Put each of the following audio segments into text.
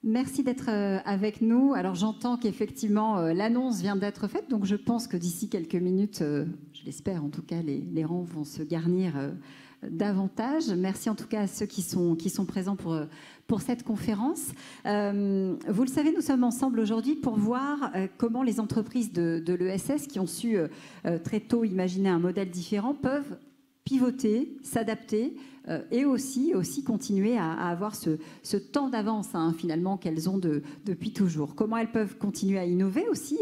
Merci d'être avec nous. Alors j'entends qu'effectivement l'annonce vient d'être faite, donc je pense que d'ici quelques minutes, je l'espère en tout cas, les rangs vont se garnir davantage. Merci en tout cas à ceux qui sont présents pour cette conférence. Vous le savez, nous sommes ensemble aujourd'hui pour voir comment les entreprises de l'ESS qui ont su très tôt imaginer un modèle différent peuvent pivoter, s'adapter et aussi continuer à avoir ce temps d'avance finalement qu'elles ont depuis toujours. Comment elles peuvent continuer à innover aussi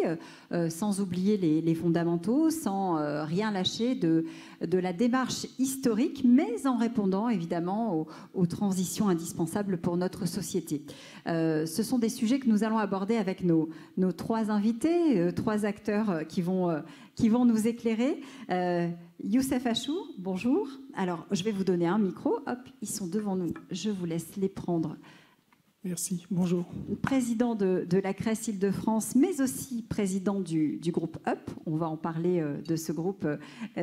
sans oublier les fondamentaux, sans rien lâcher de la démarche historique, mais en répondant évidemment aux transitions indispensables pour notre société. Ce sont des sujets que nous allons aborder avec nos trois invités, trois acteurs qui vont nous éclairer. Youssef Achour, bonjour. Alors, je vais vous donner un micro. Hop, ils sont devant nous. Je vous laisse les prendre. Merci, bonjour. Président de la CRES Île-de-France, mais aussi président du groupe UP. On va en parler de ce groupe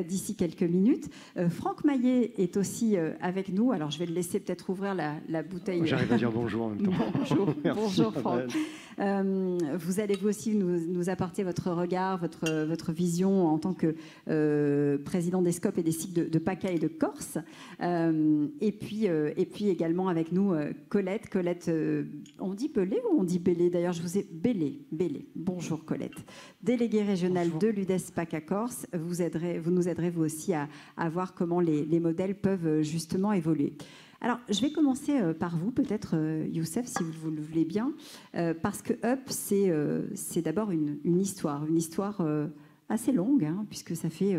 d'ici quelques minutes. Franck Maillet est aussi avec nous. Alors, je vais le laisser peut-être ouvrir la bouteille. J'arrive à dire bonjour en même temps. Bonjour, Merci, bonjour Franck. Vous allez vous aussi nous apporter votre regard, votre vision en tant que président des SCOP et des cycles de PACA et de Corse. Et puis également avec nous Colette. Colette, on dit Belé ou on dit Bélé? D'ailleurs, je vous ai Bélé. Bonjour Colette. Déléguée régionale de l'UDES PACA Corse, vous nous aiderez vous aussi à voir comment les modèles peuvent justement évoluer. Alors, je vais commencer par vous, peut-être, Youssef, si vous le voulez bien, parce que UP, c'est d'abord une histoire assez longue, puisque ça fait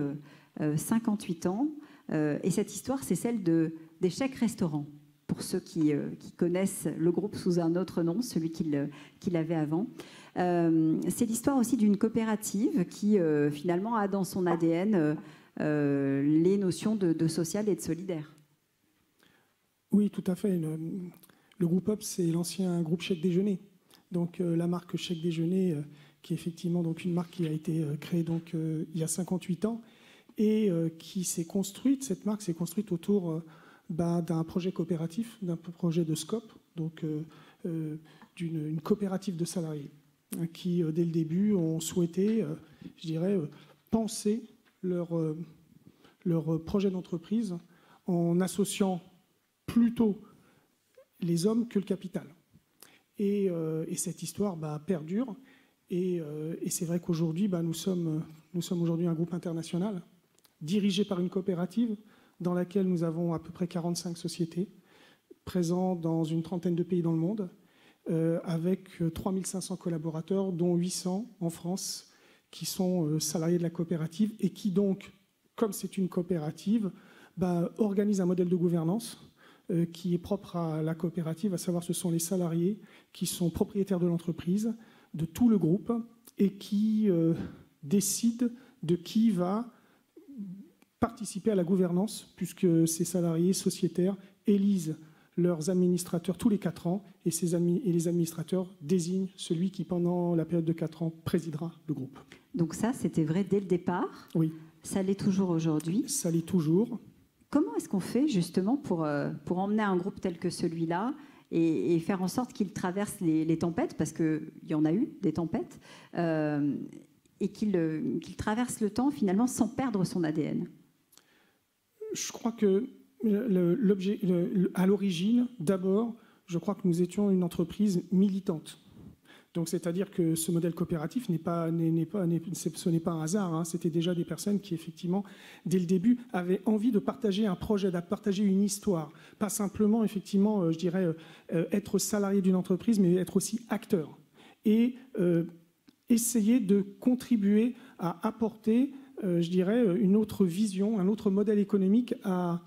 58 ans. Et cette histoire, c'est celle des chèques restaurants, pour ceux qui connaissent le groupe sous un autre nom, celui qu'il avait avant. C'est l'histoire aussi d'une coopérative qui, finalement, a dans son ADN les notions de social et de solidaire. Oui, tout à fait. Le groupe UP, c'est l'ancien groupe Chèque Déjeuner. Donc la marque Chèque Déjeuner, qui est effectivement donc une marque qui a été créée donc, il y a 58 ans et qui s'est construite, cette marque s'est construite autour d'un projet coopératif, d'un projet de SCOP, donc d'une coopérative de salariés qui, dès le début, ont souhaité, je dirais, penser leur projet d'entreprise en associant plutôt les hommes que le capital. Et cette histoire perdure. Et c'est vrai qu'aujourd'hui, nous sommes aujourd'hui un groupe international dirigé par une coopérative dans laquelle nous avons à peu près 45 sociétés présentes dans une trentaine de pays dans le monde, avec 3500 collaborateurs, dont 800 en France, qui sont salariés de la coopérative et qui donc, comme c'est une coopérative, organisent un modèle de gouvernance qui est propre à la coopérative, à savoir ce sont les salariés qui sont propriétaires de l'entreprise, de tout le groupe, et qui décident de qui va participer à la gouvernance, puisque ces salariés sociétaires élisent leurs administrateurs tous les 4 ans, et les administrateurs désignent celui qui, pendant la période de 4 ans, présidera le groupe. Donc ça, c'était vrai dès le départ. Oui. Ça l'est toujours aujourd'hui. Ça l'est toujours. Comment est-ce qu'on fait justement pour emmener un groupe tel que celui-là et faire en sorte qu'il traverse les tempêtes, parce qu'il y en a eu des tempêtes, et qu'il traverse le temps finalement sans perdre son ADN? Je crois que à l'origine, d'abord, je crois que nous étions une entreprise militante. Donc, c'est-à-dire que ce modèle coopératif ce n'est pas un hasard. C'était déjà des personnes qui, effectivement, dès le début, avaient envie de partager un projet, de partager une histoire. Pas simplement, effectivement, je dirais, être salarié d'une entreprise, mais être aussi acteur. Et essayer de contribuer à apporter, je dirais, une autre vision, un autre modèle économique à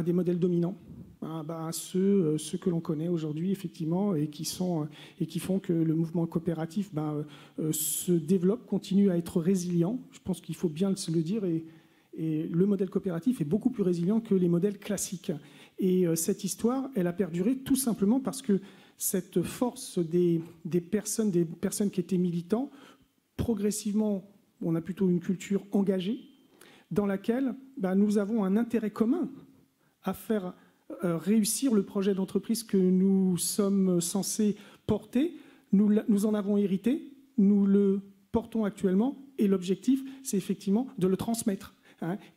des modèles dominants. À ceux que l'on connaît aujourd'hui, effectivement, et qui font que le mouvement coopératif se développe, continue à être résilient. Je pense qu'il faut bien le dire, et le modèle coopératif est beaucoup plus résilient que les modèles classiques. Et cette histoire, elle a perduré tout simplement parce que cette force des personnes qui étaient militants, progressivement, on a plutôt une culture engagée, dans laquelle nous avons un intérêt commun à faire réussir le projet d'entreprise que nous sommes censés porter. Nous en avons hérité, nous le portons actuellement, et l'objectif, c'est effectivement de le transmettre.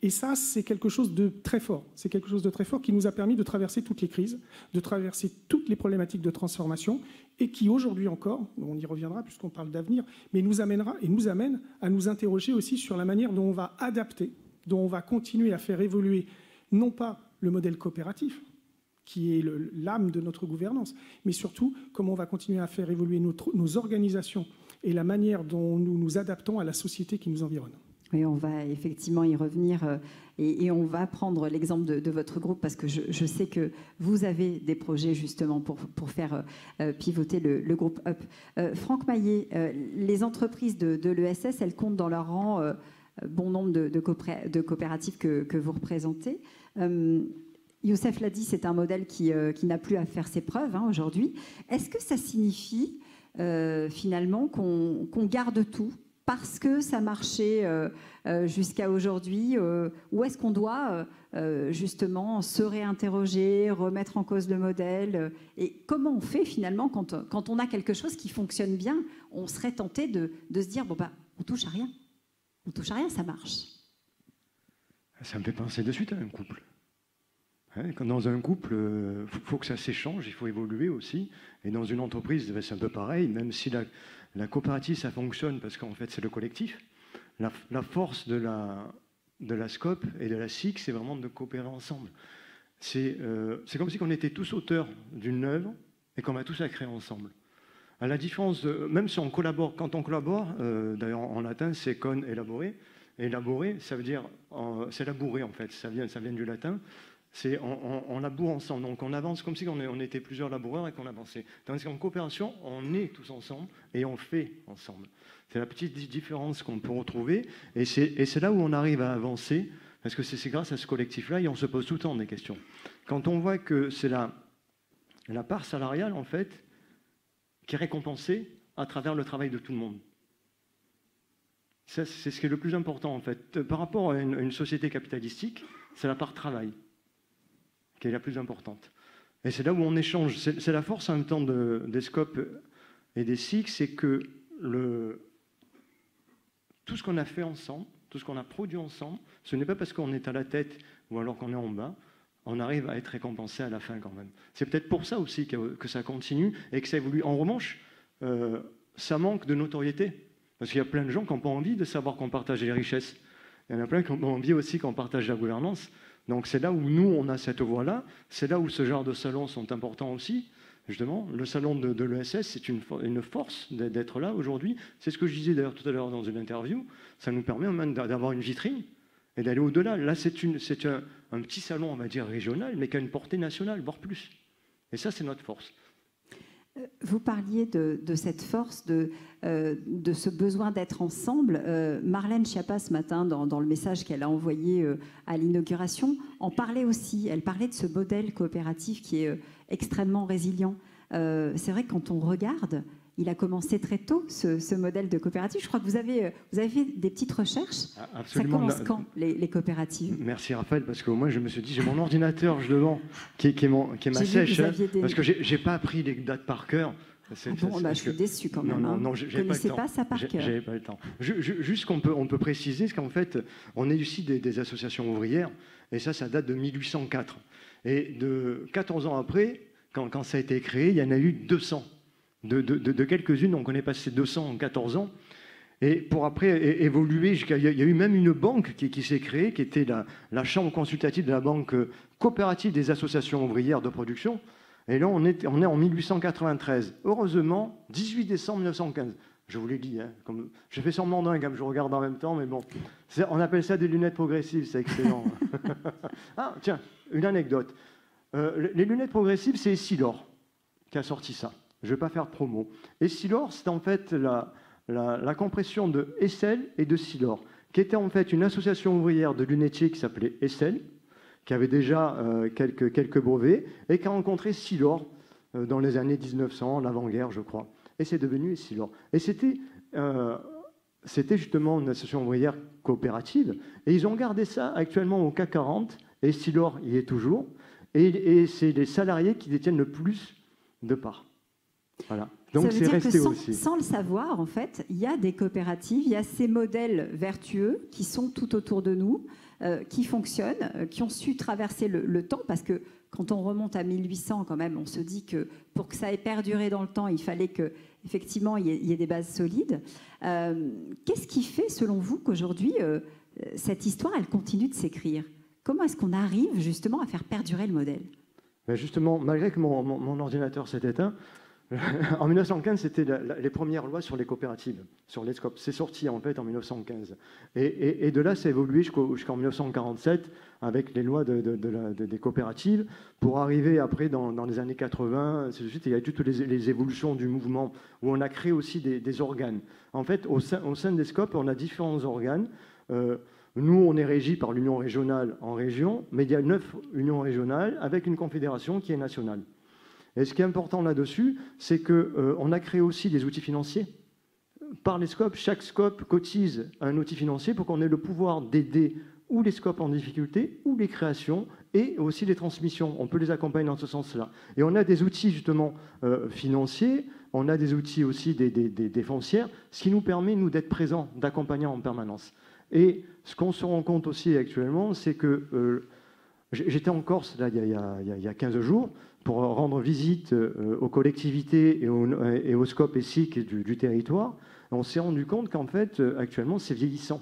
Et ça, c'est quelque chose de très fort. C'est quelque chose de très fort qui nous a permis de traverser toutes les crises, de traverser toutes les problématiques de transformation, et qui aujourd'hui encore, on y reviendra puisqu'on parle d'avenir, mais nous amènera et nous amène à nous interroger aussi sur la manière dont on va adapter, dont on va continuer à faire évoluer, non pas le modèle coopératif, qui est l'âme de notre gouvernance, mais surtout comment on va continuer à faire évoluer nos organisations et la manière dont nous nous adaptons à la société qui nous environne. Oui, on va effectivement y revenir et on va prendre l'exemple de votre groupe parce que je sais que vous avez des projets justement pour faire pivoter le groupe UP. Franck Maillet, les entreprises de l'ESS, elles comptent dans leur rang bon nombre de coopératives que vous représentez. Youssef l'a dit, c'est un modèle qui n'a plus à faire ses preuves aujourd'hui. Est-ce que ça signifie finalement qu'on garde tout parce que ça marchait jusqu'à aujourd'hui, ou est-ce qu'on doit justement se réinterroger, remettre en cause le modèle, et comment on fait finalement quand on a quelque chose qui fonctionne bien? On serait tenté de se dire, bon bah, on touche à rien. On touche à rien, ça marche. Ça me fait penser de suite à un couple. Dans un couple, il faut que ça s'échange, il faut évoluer aussi. Et dans une entreprise, c'est un peu pareil, même si la coopérative, ça fonctionne parce qu'en fait, c'est le collectif. La force de la SCOP et de la SIC, c'est vraiment de coopérer ensemble. C'est comme si on était tous auteurs d'une œuvre et qu'on va tous la créer ensemble. À la différence, même si on collabore, quand on collabore, d'ailleurs en latin, c'est con élaborer. Élaborer, ça veut dire, c'est labourer en fait, ça vient du latin. C'est on laboure ensemble, donc on avance comme si on était plusieurs laboureurs et qu'on avançait. Tandis qu'en coopération, on est tous ensemble et on fait ensemble. C'est la petite différence qu'on peut retrouver, et c'est là où on arrive à avancer, parce que c'est grâce à ce collectif-là, et on se pose tout le temps des questions. Quand on voit que c'est la part salariale, en fait, qui est récompensée à travers le travail de tout le monde. Ça, c'est ce qui est le plus important, en fait. Par rapport à une société capitalistique, c'est la part travail qui est la plus importante. Et c'est là où on échange. C'est la force en même temps des SCOP et des SIC, c'est que tout ce qu'on a fait ensemble, tout ce qu'on a produit ensemble, ce n'est pas parce qu'on est à la tête ou alors qu'on est en bas, on arrive à être récompensé à la fin quand même. C'est peut-être pour ça aussi que ça continue et que ça évolue. En revanche, ça manque de notoriété. Parce qu'il y a plein de gens qui n'ont pas envie de savoir qu'on partage les richesses. Il y en a plein qui ont envie aussi qu'on partage la gouvernance. Donc c'est là où nous, on a cette voie-là. C'est là où ce genre de salons sont importants aussi. Justement, le salon de l'ESS, c'est une force d'être là aujourd'hui. C'est ce que je disais d'ailleurs tout à l'heure dans une interview. Ça nous permet même d'avoir une vitrine et d'aller au-delà. Là, c'est un petit salon, on va dire, régional, mais qui a une portée nationale, voire plus. Et ça, c'est notre force. Vous parliez de cette force, de ce besoin d'être ensemble. Marlène Schiappa, ce matin, dans le message qu'elle a envoyé à l'inauguration, en parlait aussi. Elle parlait de ce modèle coopératif qui est extrêmement résilient. C'est vrai que quand on regarde, il a commencé très tôt, ce modèle de coopérative. Je crois que vous avez fait des petites recherches. Absolument. Ça commence quand, les coopératives? Merci Raphaël, parce qu'au moins je me suis dit, j'ai mon ordinateur devant, qui est ma sèche, parce que je n'ai pas appris les dates par cœur. Je suis déçue quand même. Non, je ne connaissais pas ça par cœur. J'avais pas le temps. Juste qu'on peut préciser, c'est qu'en fait, on est ici des associations ouvrières, et ça date de 1804. Et de 14 ans après, quand ça a été créé, il y en a eu 200. De quelques-unes, donc on est passé 200 en 14 ans, et pour après évoluer jusqu'à... Il y a eu même une banque qui s'est créée, qui était la chambre consultative de la banque coopérative des associations ouvrières de production, et là on est en 1893. Heureusement, 18 décembre 1915. Je vous l'ai dit, hein, je fais semblant d'un comme je regarde en même temps, mais bon, on appelle ça des lunettes progressives, c'est excellent. Ah, tiens, une anecdote. Les lunettes progressives, c'est Essilor qui a sorti ça. Je ne vais pas faire de promo. Essilor, c'est en fait la compression de Essel et de Silor, qui était en fait une association ouvrière de lunetiers qui s'appelait Essel, qui avait déjà quelques brevets, et qui a rencontré Silor dans les années 1900, l'avant-guerre, je crois. Et c'est devenu Essilor. Et c'était justement une association ouvrière coopérative, et ils ont gardé ça actuellement au CAC 40, et Essilor y est toujours. et c'est les salariés qui détiennent le plus de parts. Voilà. Donc c'est resté aussi. Sans le savoir, en fait, il y a des coopératives, il y a ces modèles vertueux qui sont tout autour de nous, qui fonctionnent, qui ont su traverser le temps, parce que quand on remonte à 1800, quand même, on se dit que pour que ça ait perduré dans le temps, il fallait qu'effectivement, il y ait des bases solides. Qu'est-ce qui fait, selon vous, qu'aujourd'hui, cette histoire, elle continue de s'écrire? Comment est-ce qu'on arrive, justement, à faire perdurer le modèle? Ben justement, malgré que mon ordinateur s'est éteint, en 1915, c'était les premières lois sur les coopératives, sur les SCOP. C'est sorti en fait en 1915. Et de là, ça a évolué jusqu'en 1947 avec les lois des coopératives, pour arriver après dans les années 80, ainsi de suite. Il y a toutes les évolutions du mouvement où on a créé aussi des organes. En fait, au sein des SCOP, on a différents organes. Nous, on est régi par l'union régionale en région, mais il y a 9 unions régionales avec une confédération qui est nationale. Et ce qui est important là-dessus, c'est qu'on a créé aussi des outils financiers. Par les SCOP, chaque SCOP cotise un outil financier pour qu'on ait le pouvoir d'aider ou les SCOP en difficulté, ou les créations, et aussi les transmissions. On peut les accompagner dans ce sens-là. Et on a des outils justement financiers, on a des outils aussi des foncières, ce qui nous permet, nous, d'être présents, d'accompagner en permanence. Et ce qu'on se rend compte aussi actuellement, c'est que j'étais en Corse là, il y a 15 jours, pour rendre visite aux collectivités et aux SCOP et SIC du territoire. On s'est rendu compte qu'en fait, actuellement, c'est vieillissant.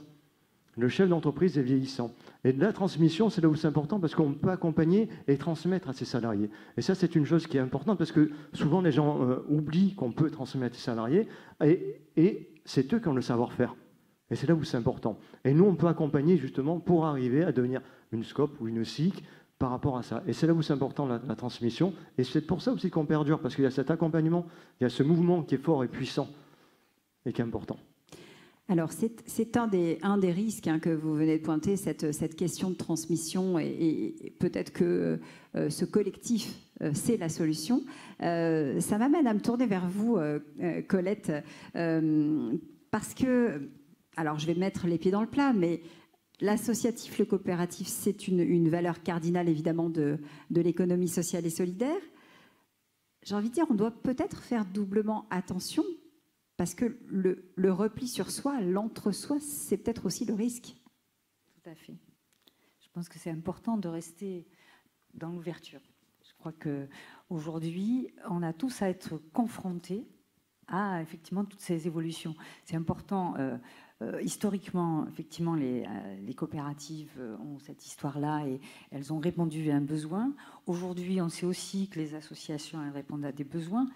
Le chef d'entreprise est vieillissant. Et de la transmission, c'est là où c'est important, parce qu'on peut accompagner et transmettre à ses salariés. Et ça, c'est une chose qui est importante, parce que souvent, les gens oublient qu'on peut transmettre à ses salariés, et c'est eux qui ont le savoir-faire. Et c'est là où c'est important. Et nous, on peut accompagner justement pour arriver à devenir une SCOP ou une SIC, par rapport à ça. Et c'est là où c'est important la transmission. Et c'est pour ça aussi qu'on perdure, parce qu'il y a cet accompagnement, il y a ce mouvement qui est fort et puissant et qui est important. Alors, c'est un des risques que vous venez de pointer, cette question de transmission, et peut-être que ce collectif, c'est la solution. Ça m'amène à me tourner vers vous, Colette, parce que, alors je vais mettre les pieds dans le plat, mais l'associatif, le coopératif, c'est une valeur cardinale, évidemment, de l'économie sociale et solidaire. J'ai envie de dire, on doit peut-être faire doublement attention, parce que le repli sur soi, l'entre-soi, c'est peut-être aussi le risque. Tout à fait. Je pense que c'est important de rester dans l'ouverture. Je crois qu'aujourd'hui, on a tous à être confrontés à, effectivement, toutes ces évolutions. C'est important... historiquement, effectivement, les coopératives ont cette histoire-là et elles ont répondu à un besoin. Aujourd'hui, on sait aussi que les associations elles répondent à des besoins.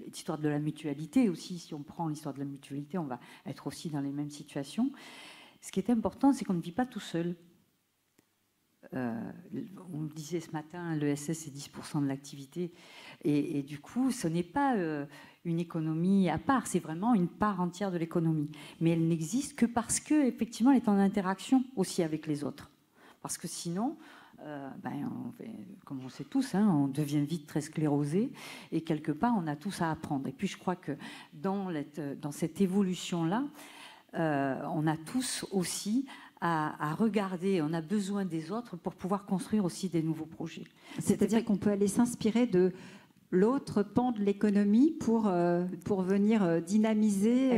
L'histoire de la mutualité aussi, si on prend l'histoire de la mutualité, on va être aussi dans les mêmes situations. Ce qui est important, c'est qu'on ne vit pas tout seul. On le disait ce matin, l'ESS, c'est 10% de l'activité. Et du coup, ce n'est pas une économie à part, c'est vraiment une part entière de l'économie. Mais elle n'existe que parce qu'effectivement, elle est en interaction aussi avec les autres. Parce que sinon, comme on sait tous, on devient vite très sclérosé. Et quelque part, on a tous à apprendre. Et puis, je crois que dans cette évolution-là, on a tous aussi à regarder, on a besoin des autres pour pouvoir construire aussi des nouveaux projets. C'est-à-dire qu'on peut aller s'inspirer de l'autre pan de l'économie pour venir dynamiser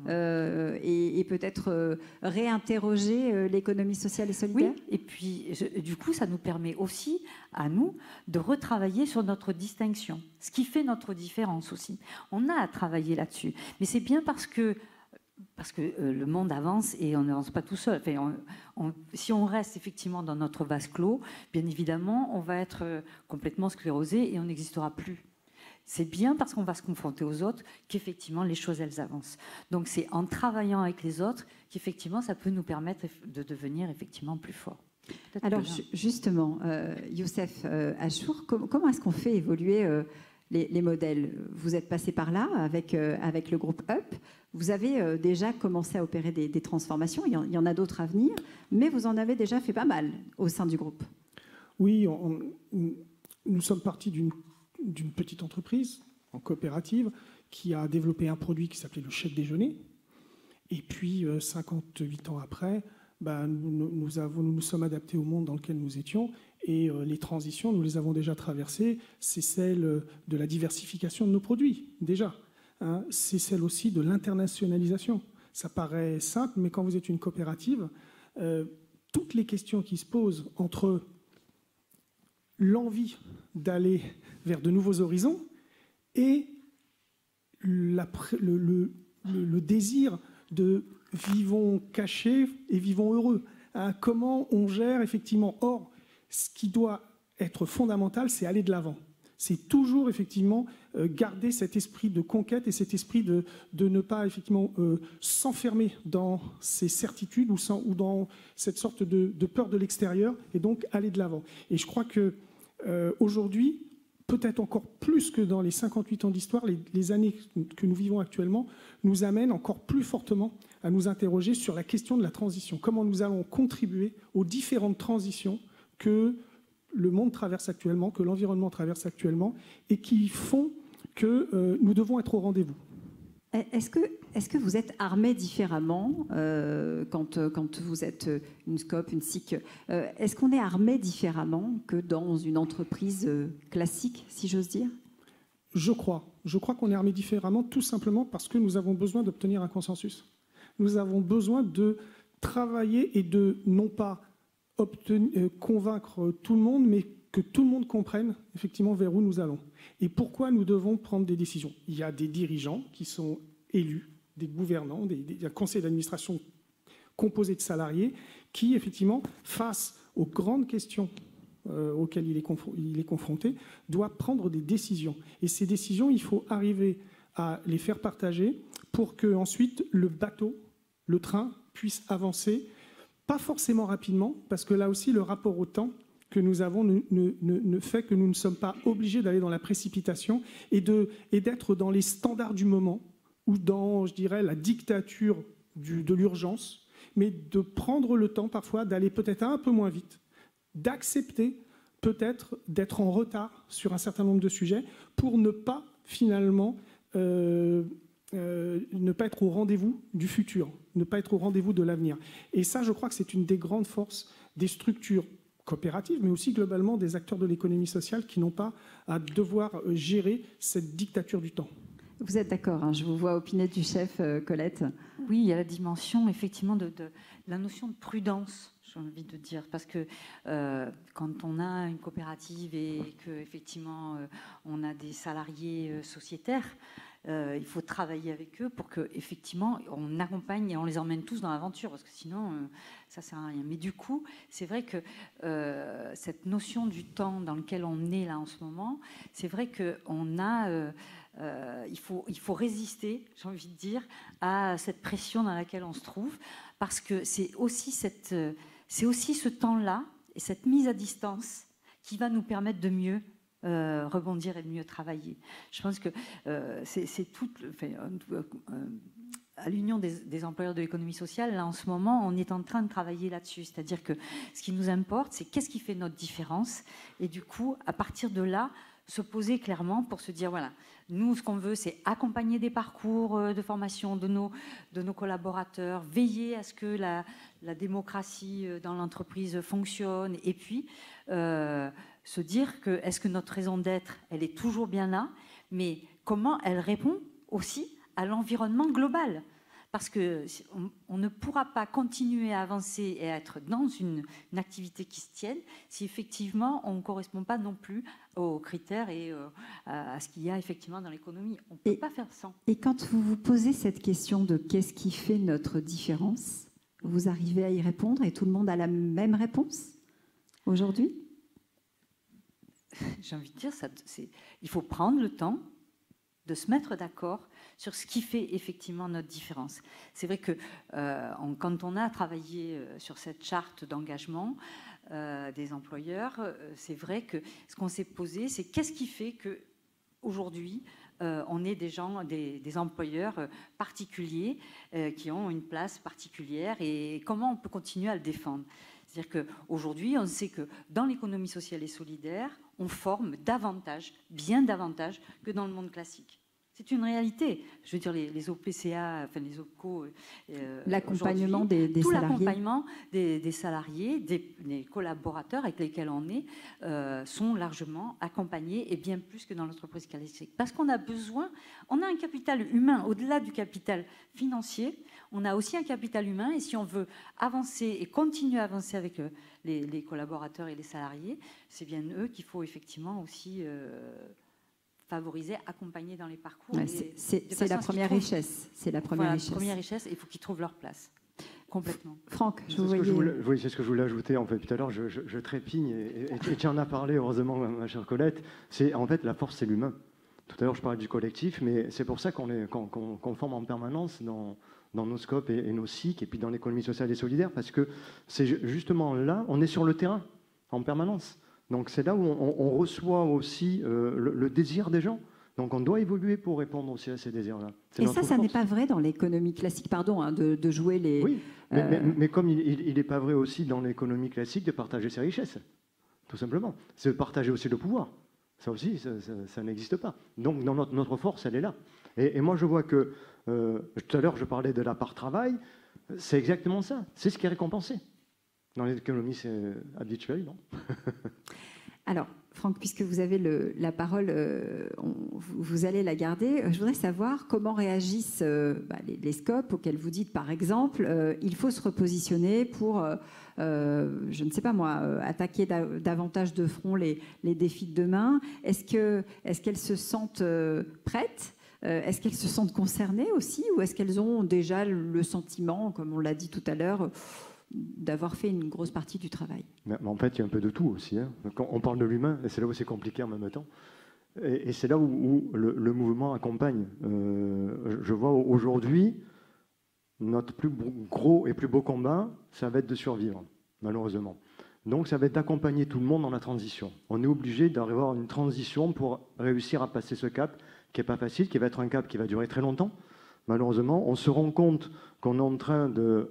et peut-être réinterroger l'économie sociale et solidaire. Oui, et puis du coup, ça nous permet aussi, à nous, de retravailler sur notre distinction, ce qui fait notre différence aussi. On a à travailler là-dessus, mais c'est bien parce que le monde avance et on n'avance pas tout seul. Enfin, si on reste effectivement dans notre vase clos, bien évidemment, on va être complètement sclérosé et on n'existera plus. C'est bien parce qu'on va se confronter aux autres qu'effectivement les choses, elles avancent. Donc c'est en travaillant avec les autres qu'effectivement ça peut nous permettre de devenir effectivement plus forts. Alors justement, Youssef Achour, comment est-ce qu'on fait évoluer les modèles? Vous êtes passé par là avec le groupe UP. Vous avez déjà commencé à opérer des transformations. Il y en a d'autres à venir, mais vous en avez déjà fait pas mal au sein du groupe. Oui, nous sommes partis d'une petite entreprise en coopérative qui a développé un produit qui s'appelait le chèque déjeuner. Et puis, 58 ans après, nous nous sommes adaptés au monde dans lequel nous étions, et les transitions, nous les avons déjà traversées. C'est celle de la diversification de nos produits, déjà. Hein. C'est celle aussi de l'internationalisation. Ça paraît simple, mais quand vous êtes une coopérative, toutes les questions qui se posent entre l'envie d'aller vers de nouveaux horizons et le désir de vivons cachés et vivons heureux. Hein, comment on gère effectivement. Or, ce qui doit être fondamental, c'est aller de l'avant. C'est toujours effectivement garder cet esprit de conquête et cet esprit de ne pas effectivement s'enfermer dans ces certitudes ou dans cette sorte de peur de l'extérieur, et donc aller de l'avant. Et je crois que aujourd'hui, peut-être encore plus que dans les 58 ans d'histoire, les années que nous vivons actuellement nous amènent encore plus fortement à nous interroger sur la question de la transition. Comment nous allons contribuer aux différentes transitions que le monde traverse actuellement, que l'environnement traverse actuellement, et qui font que nous devons être au rendez-vous. Est-ce que vous êtes armé différemment quand vous êtes une SCOP, une SIC? Est-ce qu'on est armé différemment que dans une entreprise classique, si j'ose dire? Je crois qu'on est armé différemment, tout simplement parce que nous avons besoin d'obtenir un consensus. Nous avons besoin de travailler et de non pas convaincre tout le monde, mais que tout le monde comprenne effectivement vers où nous allons et pourquoi nous devons prendre des décisions. Il y a des dirigeants qui sont élus, des gouvernants, un conseil d'administration composé de salariés qui, effectivement, face aux grandes questions auxquelles il est confronté, doit prendre des décisions. Et ces décisions, il faut arriver à les faire partager pour que ensuite le bateau, le train, puisse avancer, pas forcément rapidement, parce que là aussi, le rapport au temps que nous avons ne fait que nous ne sommes pas obligés d'aller dans la précipitation et d'être dans les standards du moment ou dans, je dirais, la dictature de l'urgence, mais de prendre le temps parfois d'aller peut-être un peu moins vite, d'accepter peut-être d'être en retard sur un certain nombre de sujets pour ne pas finalement ne pas être au rendez-vous du futur, ne pas être au rendez-vous de l'avenir. Et ça, je crois que c'est une des grandes forces des structures coopératives, mais aussi globalement des acteurs de l'économie sociale qui n'ont pas à devoir gérer cette dictature du temps. Vous êtes d'accord, hein, je vous vois opiner du chef, Colette. Oui, il y a la dimension effectivement de la notion de prudence, j'ai envie de dire, parce que quand on a une coopérative et qu'effectivement on a des salariés sociétaires, il faut travailler avec eux pour qu'effectivement on accompagne et on les emmène tous dans l'aventure, parce que sinon ça ne sert à rien. Mais du coup, c'est vrai que cette notion du temps dans lequel on est là en ce moment, c'est vrai qu'on a... il faut résister, j'ai envie de dire, à cette pression dans laquelle on se trouve, parce que c'est aussi ce temps-là et cette mise à distance qui va nous permettre de mieux rebondir et de mieux travailler. Je pense que c'est tout... à l'Union des employeurs de l'économie sociale, là en ce moment, on est en train de travailler là-dessus. C'est-à-dire que ce qui nous importe, c'est qu'est-ce qui fait notre différence, et du coup, à partir de là, se poser clairement pour se dire, voilà, nous, ce qu'on veut, c'est accompagner des parcours de formation de nos collaborateurs, veiller à ce que la démocratie dans l'entreprise fonctionne, et puis se dire que est-ce que notre raison d'être, elle est toujours bien là, mais comment elle répond aussi à l'environnement global. Parce qu'on ne pourra pas continuer à avancer et à être dans une activité qui se tienne si effectivement on ne correspond pas non plus aux critères et à ce qu'il y a effectivement dans l'économie. On ne peut pas faire sans. Et quand vous vous posez cette question de qu'est-ce qui fait notre différence, vous arrivez à y répondre et tout le monde a la même réponse aujourd'hui? J'ai envie de dire, il faut prendre le temps de se mettre d'accord sur ce qui fait effectivement notre différence. C'est vrai que quand on a travaillé sur cette charte d'engagement des employeurs, c'est vrai que ce qu'on s'est posé, c'est qu'est-ce qui fait qu'aujourd'hui, on est des employeurs particuliers qui ont une place particulière et comment on peut continuer à le défendre. C'est-à-dire qu'aujourd'hui, on sait que dans l'économie sociale et solidaire, on forme davantage, bien davantage que dans le monde classique. C'est une réalité. Je veux dire, les OPCA, enfin les OPCO... l'accompagnement des tout salariés. l'accompagnement des salariés, des collaborateurs avec lesquels on est, sont largement accompagnés, et bien plus que dans l'entreprise classique. Parce qu'on a besoin, on a un capital humain, au-delà du capital financier, on a aussi un capital humain, et si on veut avancer et continuer à avancer avec les collaborateurs et les salariés, c'est bien eux qu'il faut effectivement aussi... favoriser, accompagner dans les parcours. Ouais, c'est la première richesse. C'est la première richesse. Il faut qu'ils trouvent leur place. Complètement. Franck, c'est ce que je voulais ajouter en fait tout à l'heure. Je trépigne et tu en as parlé heureusement, ma chère Colette. C'est en fait la force, c'est l'humain. Tout à l'heure, je parlais du collectif, mais c'est pour ça qu'on forme en permanence dans nos scopes et nos SIC et puis dans l'économie sociale et solidaire, parce que c'est justement là, on est sur le terrain en permanence. Donc c'est là où on reçoit aussi le désir des gens. Donc on doit évoluer pour répondre aussi à ces désirs-là. Et ça n'est pas vrai dans l'économie classique, pardon, hein, de jouer les... Oui, mais comme il n'est pas vrai aussi dans l'économie classique de partager ses richesses, tout simplement. C'est de partager aussi le pouvoir. Ça aussi, ça n'existe pas. Donc dans notre force, elle est là. Et moi je vois que, tout à l'heure je parlais de la part travail, c'est exactement ça. C'est ce qui est récompensé. Dans l'économie, c'est habituel, non? Alors, Franck, puisque vous avez la parole, vous allez la garder. Je voudrais savoir comment réagissent les scopes auxquels vous dites, par exemple, il faut se repositionner pour, je ne sais pas moi, attaquer davantage de front les défis de demain. Est-ce qu'elles se sentent prêtes? Est-ce qu'elles se sentent concernées aussi? Ou est-ce qu'elles ont déjà le sentiment, comme on l'a dit tout à l'heure, d'avoir fait une grosse partie du travail? Mais en fait, il y a un peu de tout aussi. Hein. Quand on parle de l'humain, et c'est là où c'est compliqué en même temps, et c'est là où le mouvement accompagne. Je vois aujourd'hui, notre plus gros et plus beau combat, ça va être de survivre, malheureusement. Donc ça va être d'accompagner tout le monde dans la transition. On est obligé d'avoir une transition pour réussir à passer ce cap, qui n'est pas facile, qui va être un cap qui va durer très longtemps. Malheureusement, on se rend compte qu'on est en train de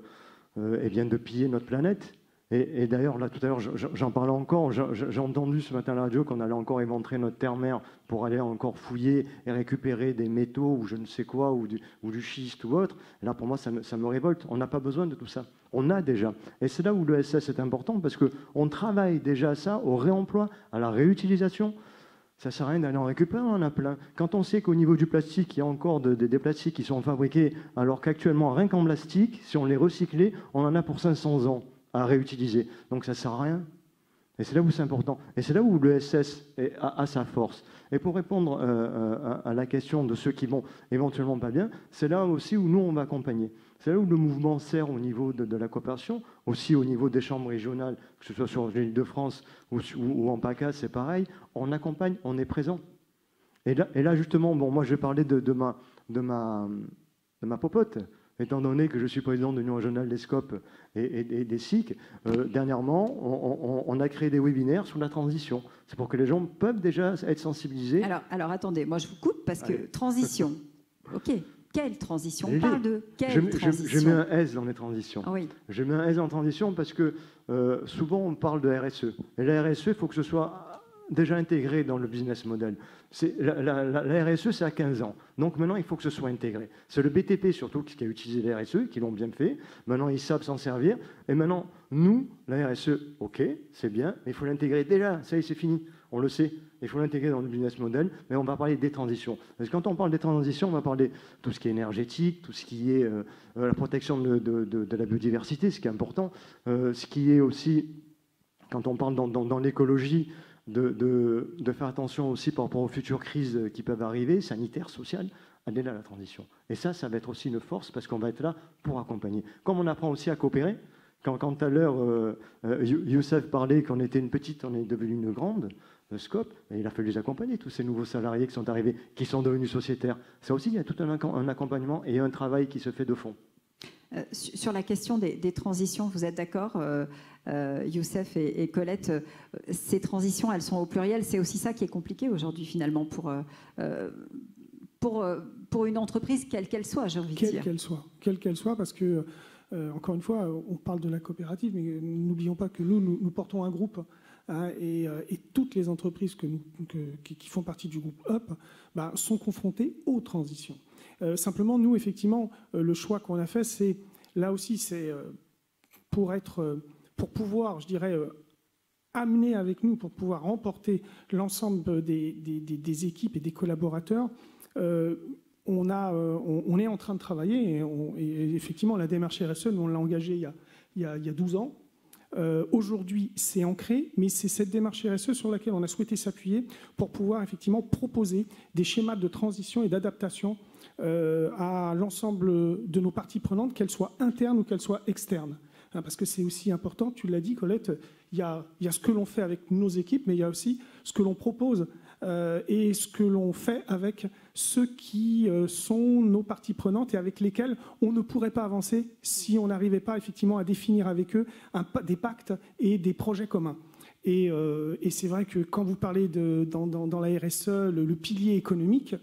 piller notre planète. Et d'ailleurs, là, tout à l'heure, j'en parlais encore, j'ai entendu ce matin à la radio qu'on allait encore éventrer notre terre-mère pour aller encore fouiller et récupérer des métaux ou je ne sais quoi, ou du schiste ou autre. Et là, pour moi, ça me révolte. On n'a pas besoin de tout ça. On a déjà. Et c'est là où l'ESS est important, parce qu'on travaille déjà à ça, au réemploi, à la réutilisation. Ça ne sert à rien d'aller en récupérer, on en a plein. Quand on sait qu'au niveau du plastique, il y a encore des plastiques qui sont fabriqués, alors qu'actuellement, rien qu'en plastique, si on les recyclait, on en a pour 500 ans à réutiliser. Donc ça ne sert à rien. Et c'est là où c'est important. Et c'est là où l'ESS a sa force. Et pour répondre à la question de ceux qui vont éventuellement pas bien, c'est là aussi où nous, on va accompagner. C'est là où le mouvement sert au niveau de la coopération, aussi au niveau des chambres régionales, que ce soit sur l'Île-de-France ou en PACA, c'est pareil. On accompagne, on est présent. Et là justement, bon, moi je vais parler de ma popote. Étant donné que je suis président de l'Union régionale des scopes et des SIC, dernièrement, on a créé des webinaires sur la transition. C'est pour que les gens peuvent déjà être sensibilisés. Alors attendez, moi je vous coupe parce que transition, ok. Quelle transition? On parle de quelle transition? Je mets un S dans les transitions. Ah oui. Je mets un S dans transition parce que souvent on parle de RSE. Et la RSE, il faut que ce soit déjà intégré dans le business model. La RSE, c'est à 15 ans. Donc maintenant, il faut que ce soit intégré. C'est le BTP surtout qui a utilisé la RSE, qui l'ont bien fait. Maintenant, ils savent s'en servir. Et maintenant, nous, la RSE, ok, c'est bien, mais il faut l'intégrer déjà. Ça y est, c'est fini. On le sait. Il faut l'intégrer dans le business model, mais on va parler des transitions. Parce que quand on parle des transitions, on va parler de tout ce qui est énergétique, tout ce qui est la protection de la biodiversité, ce qui est important, ce qui est aussi, quand on parle dans l'écologie, de faire attention aussi par rapport aux futures crises qui peuvent arriver, sanitaires, sociales, elle est là la transition. Et ça va être aussi une force parce qu'on va être là pour accompagner. Comme on apprend aussi à coopérer, quand tout à l'heure Youssef parlait qu'on était une petite, on est devenu une grande, Scope, et il a fallu les accompagner, tous ces nouveaux salariés qui sont arrivés, qui sont devenus sociétaires. Ça aussi, il y a tout un accompagnement et un travail qui se fait de fond. Sur la question des transitions, vous êtes d'accord, Youssef et Colette, ces transitions, elles sont au pluriel. C'est aussi ça qui est compliqué aujourd'hui, finalement, pour une entreprise, quelle qu'elle soit, j'ai envie de dire. Quelle qu'elle soit, parce que, encore une fois, on parle de la coopérative, mais n'oublions pas que nous portons un groupe hein, et toutes les entreprises qui font partie du groupe Up sont confrontées aux transitions. Simplement, nous, effectivement, le choix qu'on a fait, c'est là aussi, c'est pour pouvoir, je dirais, amener avec nous, pour pouvoir remporter l'ensemble des équipes et des collaborateurs. On est en train de travailler et effectivement, la démarche RSE, on l'a engagée il y a 12 ans. Aujourd'hui, c'est ancré, mais c'est cette démarche RSE sur laquelle on a souhaité s'appuyer pour pouvoir effectivement proposer des schémas de transition et d'adaptation à l'ensemble de nos parties prenantes, qu'elles soient internes ou qu'elles soient externes. Parce que c'est aussi important, tu l'as dit Colette, il y a ce que l'on fait avec nos équipes, mais il y a aussi ce que l'on propose et ce que l'on fait avec ceux qui sont nos parties prenantes et avec lesquels on ne pourrait pas avancer si on n'arrivait pas effectivement à définir avec eux des pactes et des projets communs. Et c'est vrai que quand vous parlez dans la RSE, le pilier économique,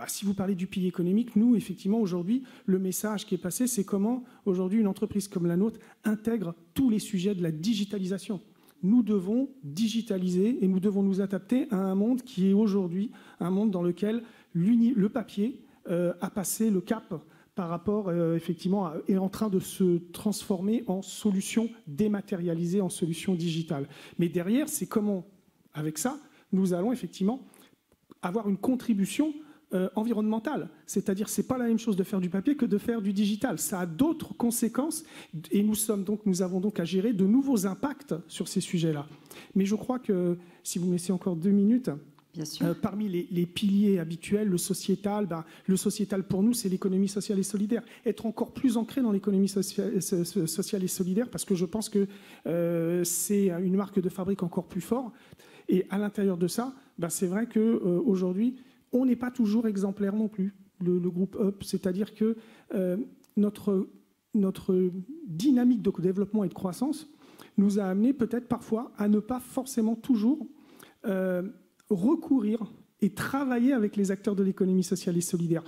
si vous parlez du pilier économique, nous, effectivement, aujourd'hui, le message qui est passé, c'est comment, aujourd'hui, une entreprise comme la nôtre intègre tous les sujets de la digitalisation. Nous devons digitaliser et nous devons nous adapter à un monde qui est aujourd'hui un monde dans lequel le papier a passé le cap par rapport, effectivement, est en train de se transformer en solution dématérialisée, en solution digitale. Mais derrière, c'est comment, avec ça, nous allons effectivement avoir une contribution environnementale. C'est-à-dire, c'est pas la même chose de faire du papier que de faire du digital. Ça a d'autres conséquences et nous avons donc à gérer de nouveaux impacts sur ces sujets-là. Mais je crois que, si vous me laissez encore 2 minutes, bien sûr. Parmi les piliers habituels, le sociétal pour nous, c'est l'économie sociale et solidaire. Être encore plus ancré dans l'économie sociale et solidaire, parce que je pense que c'est une marque de fabrique encore plus forte. Et à l'intérieur de ça, c'est vrai qu'aujourd'hui, on n'est pas toujours exemplaire non plus, le groupe Up. C'est-à-dire que notre dynamique de développement et de croissance nous a amené peut-être parfois à ne pas forcément toujours recourir et travailler avec les acteurs de l'économie sociale et solidaire.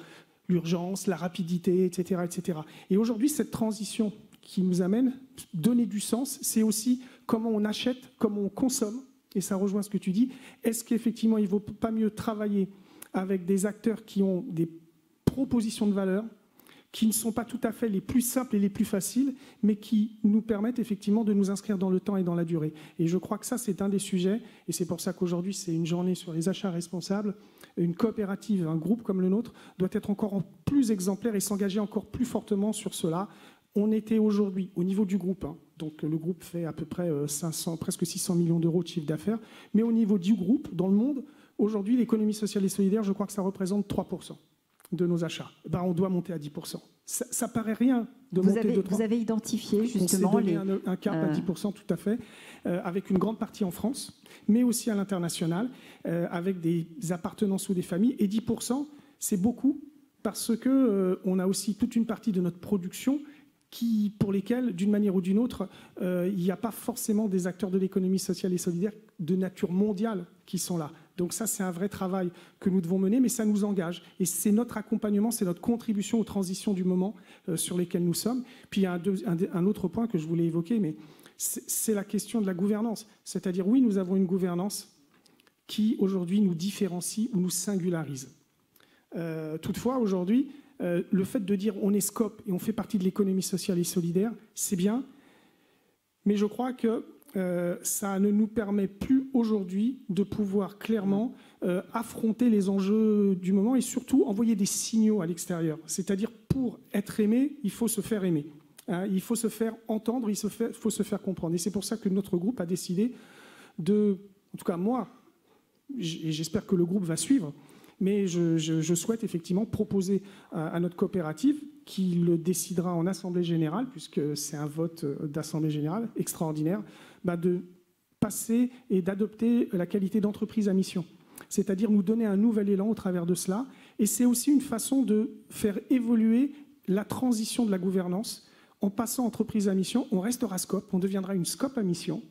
L'urgence, la rapidité, etc. etc. Et aujourd'hui, cette transition qui nous amène, donner du sens, c'est aussi comment on achète, comment on consomme. Et ça rejoint ce que tu dis. Est-ce qu'effectivement, il ne vaut pas mieux travailler avec des acteurs qui ont des propositions de valeur, qui ne sont pas tout à fait les plus simples et les plus faciles, mais qui nous permettent effectivement de nous inscrire dans le temps et dans la durée. Et je crois que ça, c'est un des sujets, et c'est pour ça qu'aujourd'hui, c'est une journée sur les achats responsables. Une coopérative, un groupe comme le nôtre, doit être encore plus exemplaire et s'engager encore plus fortement sur cela. On était aujourd'hui, au niveau du groupe, donc le groupe fait à peu près presque 600 millions d'euros de chiffre d'affaires, mais au niveau du groupe, dans le monde, aujourd'hui, l'économie sociale et solidaire, je crois que ça représente 3% de nos achats. On doit monter à 10%. Ça paraît rien de monter de 3%. Vous avez identifié justement... On s'est donné un cap à 10%, tout à fait, avec une grande partie en France, mais aussi à l'international, avec des appartenances ou des familles. Et 10%, c'est beaucoup, parce qu'on a aussi toute une partie de notre production pour lesquels, d'une manière ou d'une autre, il n'y a pas forcément des acteurs de l'économie sociale et solidaire de nature mondiale qui sont là. Donc ça, c'est un vrai travail que nous devons mener, mais ça nous engage. Et c'est notre accompagnement, c'est notre contribution aux transitions du moment sur lesquelles nous sommes. Puis il y a un autre point que je voulais évoquer, mais c'est la question de la gouvernance. C'est-à-dire, oui, nous avons une gouvernance qui, aujourd'hui, nous différencie ou nous singularise. Toutefois, aujourd'hui, le fait de dire on est Scope et on fait partie de l'économie sociale et solidaire, c'est bien, mais je crois que ça ne nous permet plus aujourd'hui de pouvoir clairement affronter les enjeux du moment et surtout envoyer des signaux à l'extérieur. C'est-à-dire, pour être aimé, il faut se faire aimer. Il faut se faire entendre, il faut se faire comprendre. Et c'est pour ça que notre groupe a décidé en tout cas moi, et j'espère que le groupe va suivre, mais je souhaite effectivement proposer à notre coopérative, qui le décidera en Assemblée Générale, puisque c'est un vote d'Assemblée Générale extraordinaire, de passer et d'adopter la qualité d'entreprise à mission. C'est-à-dire nous donner un nouvel élan au travers de cela. Et c'est aussi une façon de faire évoluer la transition de la gouvernance. En passant entreprise à mission, on restera Scope, on deviendra une Scope à mission.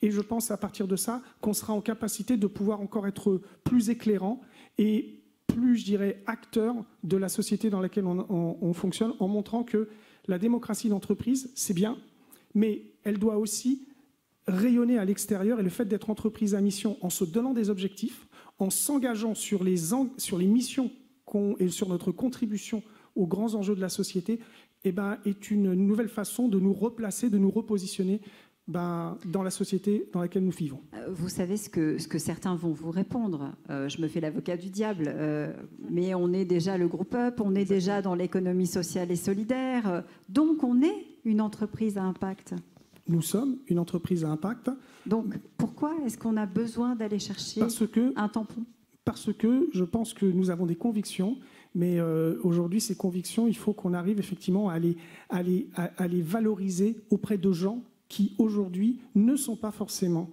Et je pense à partir de ça qu'on sera en capacité de pouvoir encore être plus éclairant et plus, je dirais, acteur de la société dans laquelle on fonctionne, en montrant que la démocratie d'entreprise, c'est bien, mais elle doit aussi rayonner à l'extérieur et le fait d'être entreprise à mission en se donnant des objectifs, en s'engageant sur les missions et sur notre contribution aux grands enjeux de la société, est une nouvelle façon de nous replacer, de nous repositionner dans la société dans laquelle nous vivons. Vous savez ce que certains vont vous répondre. Je me fais l'avocat du diable, mais on est déjà le groupe UP, on est déjà dans l'économie sociale et solidaire, donc on est une entreprise à impact. Nous sommes une entreprise à impact. Donc pourquoi est-ce qu'on a besoin d'aller chercher un tampon ? Parce que je pense que nous avons des convictions, mais aujourd'hui, ces convictions, il faut qu'on arrive effectivement à les valoriser auprès de gens qui aujourd'hui ne sont pas forcément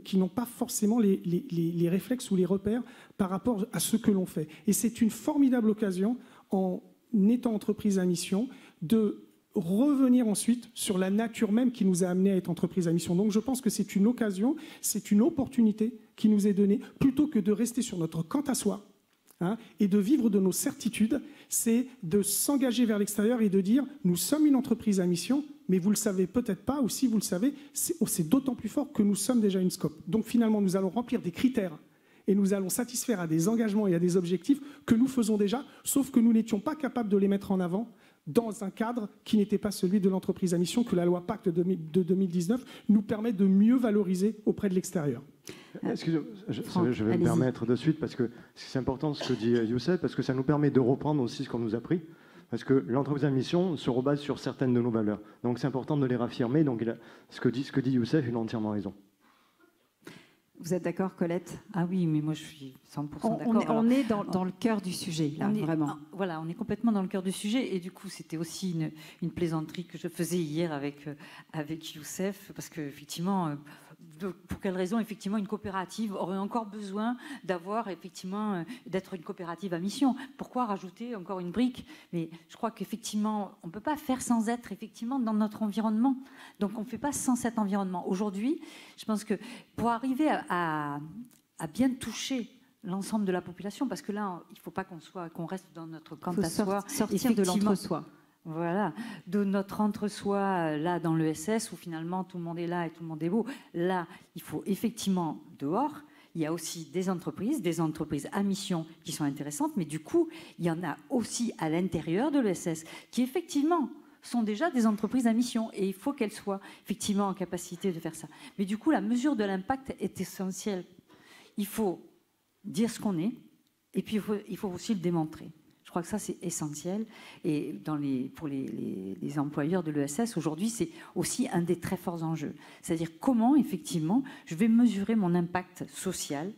qui n'ont pas forcément les réflexes ou les repères par rapport à ce que l'on fait. Et c'est une formidable occasion, en étant entreprise à mission, de revenir ensuite sur la nature même qui nous a amené à être entreprise à mission. Donc je pense que c'est une occasion, c'est une opportunité qui nous est donnée, plutôt que de rester sur notre quant à soi, et de vivre de nos certitudes, c'est de s'engager vers l'extérieur et de dire nous sommes une entreprise à mission, mais vous ne le savez peut-être pas, ou si vous le savez, c'est d'autant plus fort que nous sommes déjà une scope. Donc finalement, nous allons remplir des critères et nous allons satisfaire à des engagements et à des objectifs que nous faisons déjà, sauf que nous n'étions pas capables de les mettre en avant dans un cadre qui n'était pas celui de l'entreprise à mission, que la loi Pacte de 2019 nous permet de mieux valoriser auprès de l'extérieur. Excusez-moi, Franck, je vais me permettre de suite, parce que c'est important ce que dit Youssef, parce que ça nous permet de reprendre aussi ce qu'on nous a pris, parce que l'entreprise à mission se rebase sur certaines de nos valeurs. Donc c'est important de les réaffirmer. Donc ce que dit Youssef, il a entièrement raison. Vous êtes d'accord, Colette ? Ah oui, mais moi je suis 100% d'accord. On est dans le cœur du sujet, là, vraiment. Voilà, on est complètement dans le cœur du sujet. Et du coup, c'était aussi une plaisanterie que je faisais hier avec Youssef, parce qu'effectivement, pour quelle raison, effectivement, une coopérative aurait encore besoin d'être une coopérative à mission. Pourquoi rajouter encore une brique ? Mais je crois qu'effectivement, on ne peut pas faire sans être effectivement dans notre environnement. Donc, on ne fait pas sans cet environnement. Aujourd'hui, je pense que pour arriver à bien toucher l'ensemble de la population, parce que là, il ne faut pas qu'on reste dans notre quant à soi. Sortir de l'entre-soi. Voilà, de notre entre-soi, là, dans l'ESS, où finalement tout le monde est là et tout le monde est beau. Là, il faut effectivement dehors. Il y a aussi des entreprises à mission qui sont intéressantes, mais du coup, il y en a aussi à l'intérieur de l'ESS qui, effectivement, sont déjà des entreprises à mission, et il faut qu'elles soient effectivement en capacité de faire ça. Mais du coup, la mesure de l'impact est essentielle. Il faut dire ce qu'on est, et puis il faut aussi le démontrer. Je crois que ça, c'est essentiel. Et pour les employeurs de l'ESS, aujourd'hui, c'est aussi un des très forts enjeux. C'est-à-dire comment, effectivement, je vais mesurer mon impact social,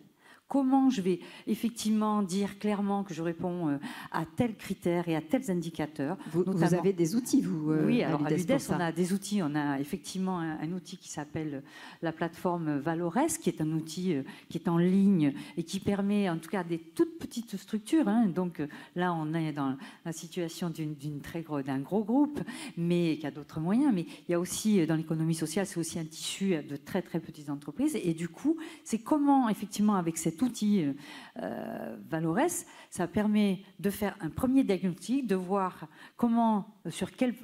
comment je vais effectivement dire clairement que je réponds à tels critères et à tels indicateurs. Vous avez des outils, vous Oui, alors à l'UDES, on a des outils. On a effectivement un outil qui s'appelle la plateforme Valores, qui est un outil qui est en ligne et qui permet, en tout cas, des toutes petites structures. Donc là, on est dans la situation d'un gros groupe, mais qui a d'autres moyens. Mais il y a aussi, dans l'économie sociale, c'est aussi un tissu de très, très petites entreprises. Et du coup, c'est comment, effectivement, avec cet outil Valores, ça permet de faire un premier diagnostic, de voir sur quel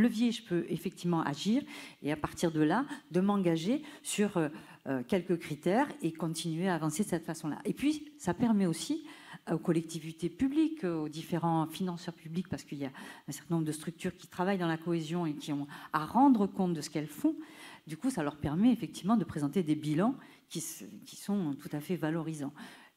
levier je peux effectivement agir, et à partir de là, de m'engager sur quelques critères et continuer à avancer de cette façon-là. Et puis, ça permet aussi aux collectivités publiques, aux différents financeurs publics, parce qu'il y a un certain nombre de structures qui travaillent dans la cohésion et qui ont à rendre compte de ce qu'elles font. Du coup, ça leur permet effectivement de présenter des bilans qui sont tout à fait valorisants.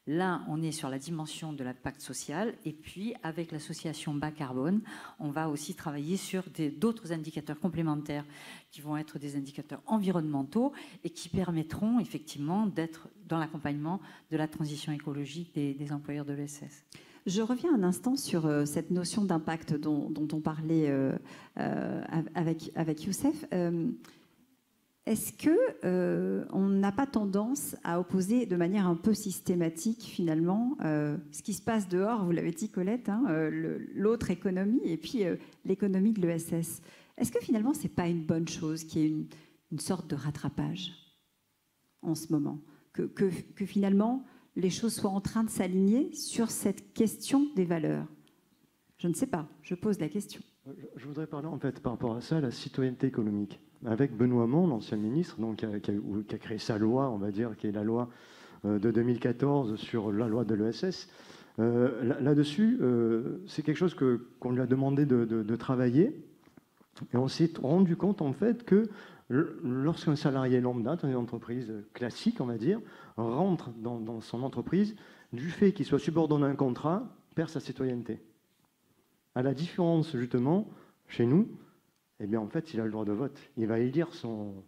Là, on est sur la dimension de l'impact social, et puis avec l'association Bas Carbone, on va aussi travailler sur d'autres indicateurs complémentaires qui vont être des indicateurs environnementaux et qui permettront effectivement d'être dans l'accompagnement de la transition écologique des employeurs de l'ESS. Je reviens un instant sur cette notion d'impact dont on parlait avec Youssef. Est-ce qu'on n'a pas tendance à opposer de manière un peu systématique, finalement, ce qui se passe dehors, vous l'avez dit, Colette, l'autre économie, et puis l'économie de l'ESS? Est-ce que finalement, ce n'est pas une bonne chose qu'il y ait une sorte de rattrapage en ce moment, que finalement, les choses soient en train de s'aligner sur cette question des valeurs? Je ne sais pas, je pose la question. Je voudrais parler, en fait, par rapport à ça, la citoyenneté économique. avec Benoît Hamon, l'ancien ministre, donc, qui a créé sa loi, on va dire, qui est la loi de 2014 sur la loi de l'ESS. Là-dessus, c'est quelque chose qu'on lui a demandé de travailler. Et on s'est rendu compte, en fait, que lorsqu'un salarié lambda, dans une entreprise classique, on va dire, rentre dans son entreprise, du fait qu'il soit subordonné à un contrat, perd sa citoyenneté. À la différence, justement, chez nous, eh bien, en fait, il a le droit de vote. Il va élire son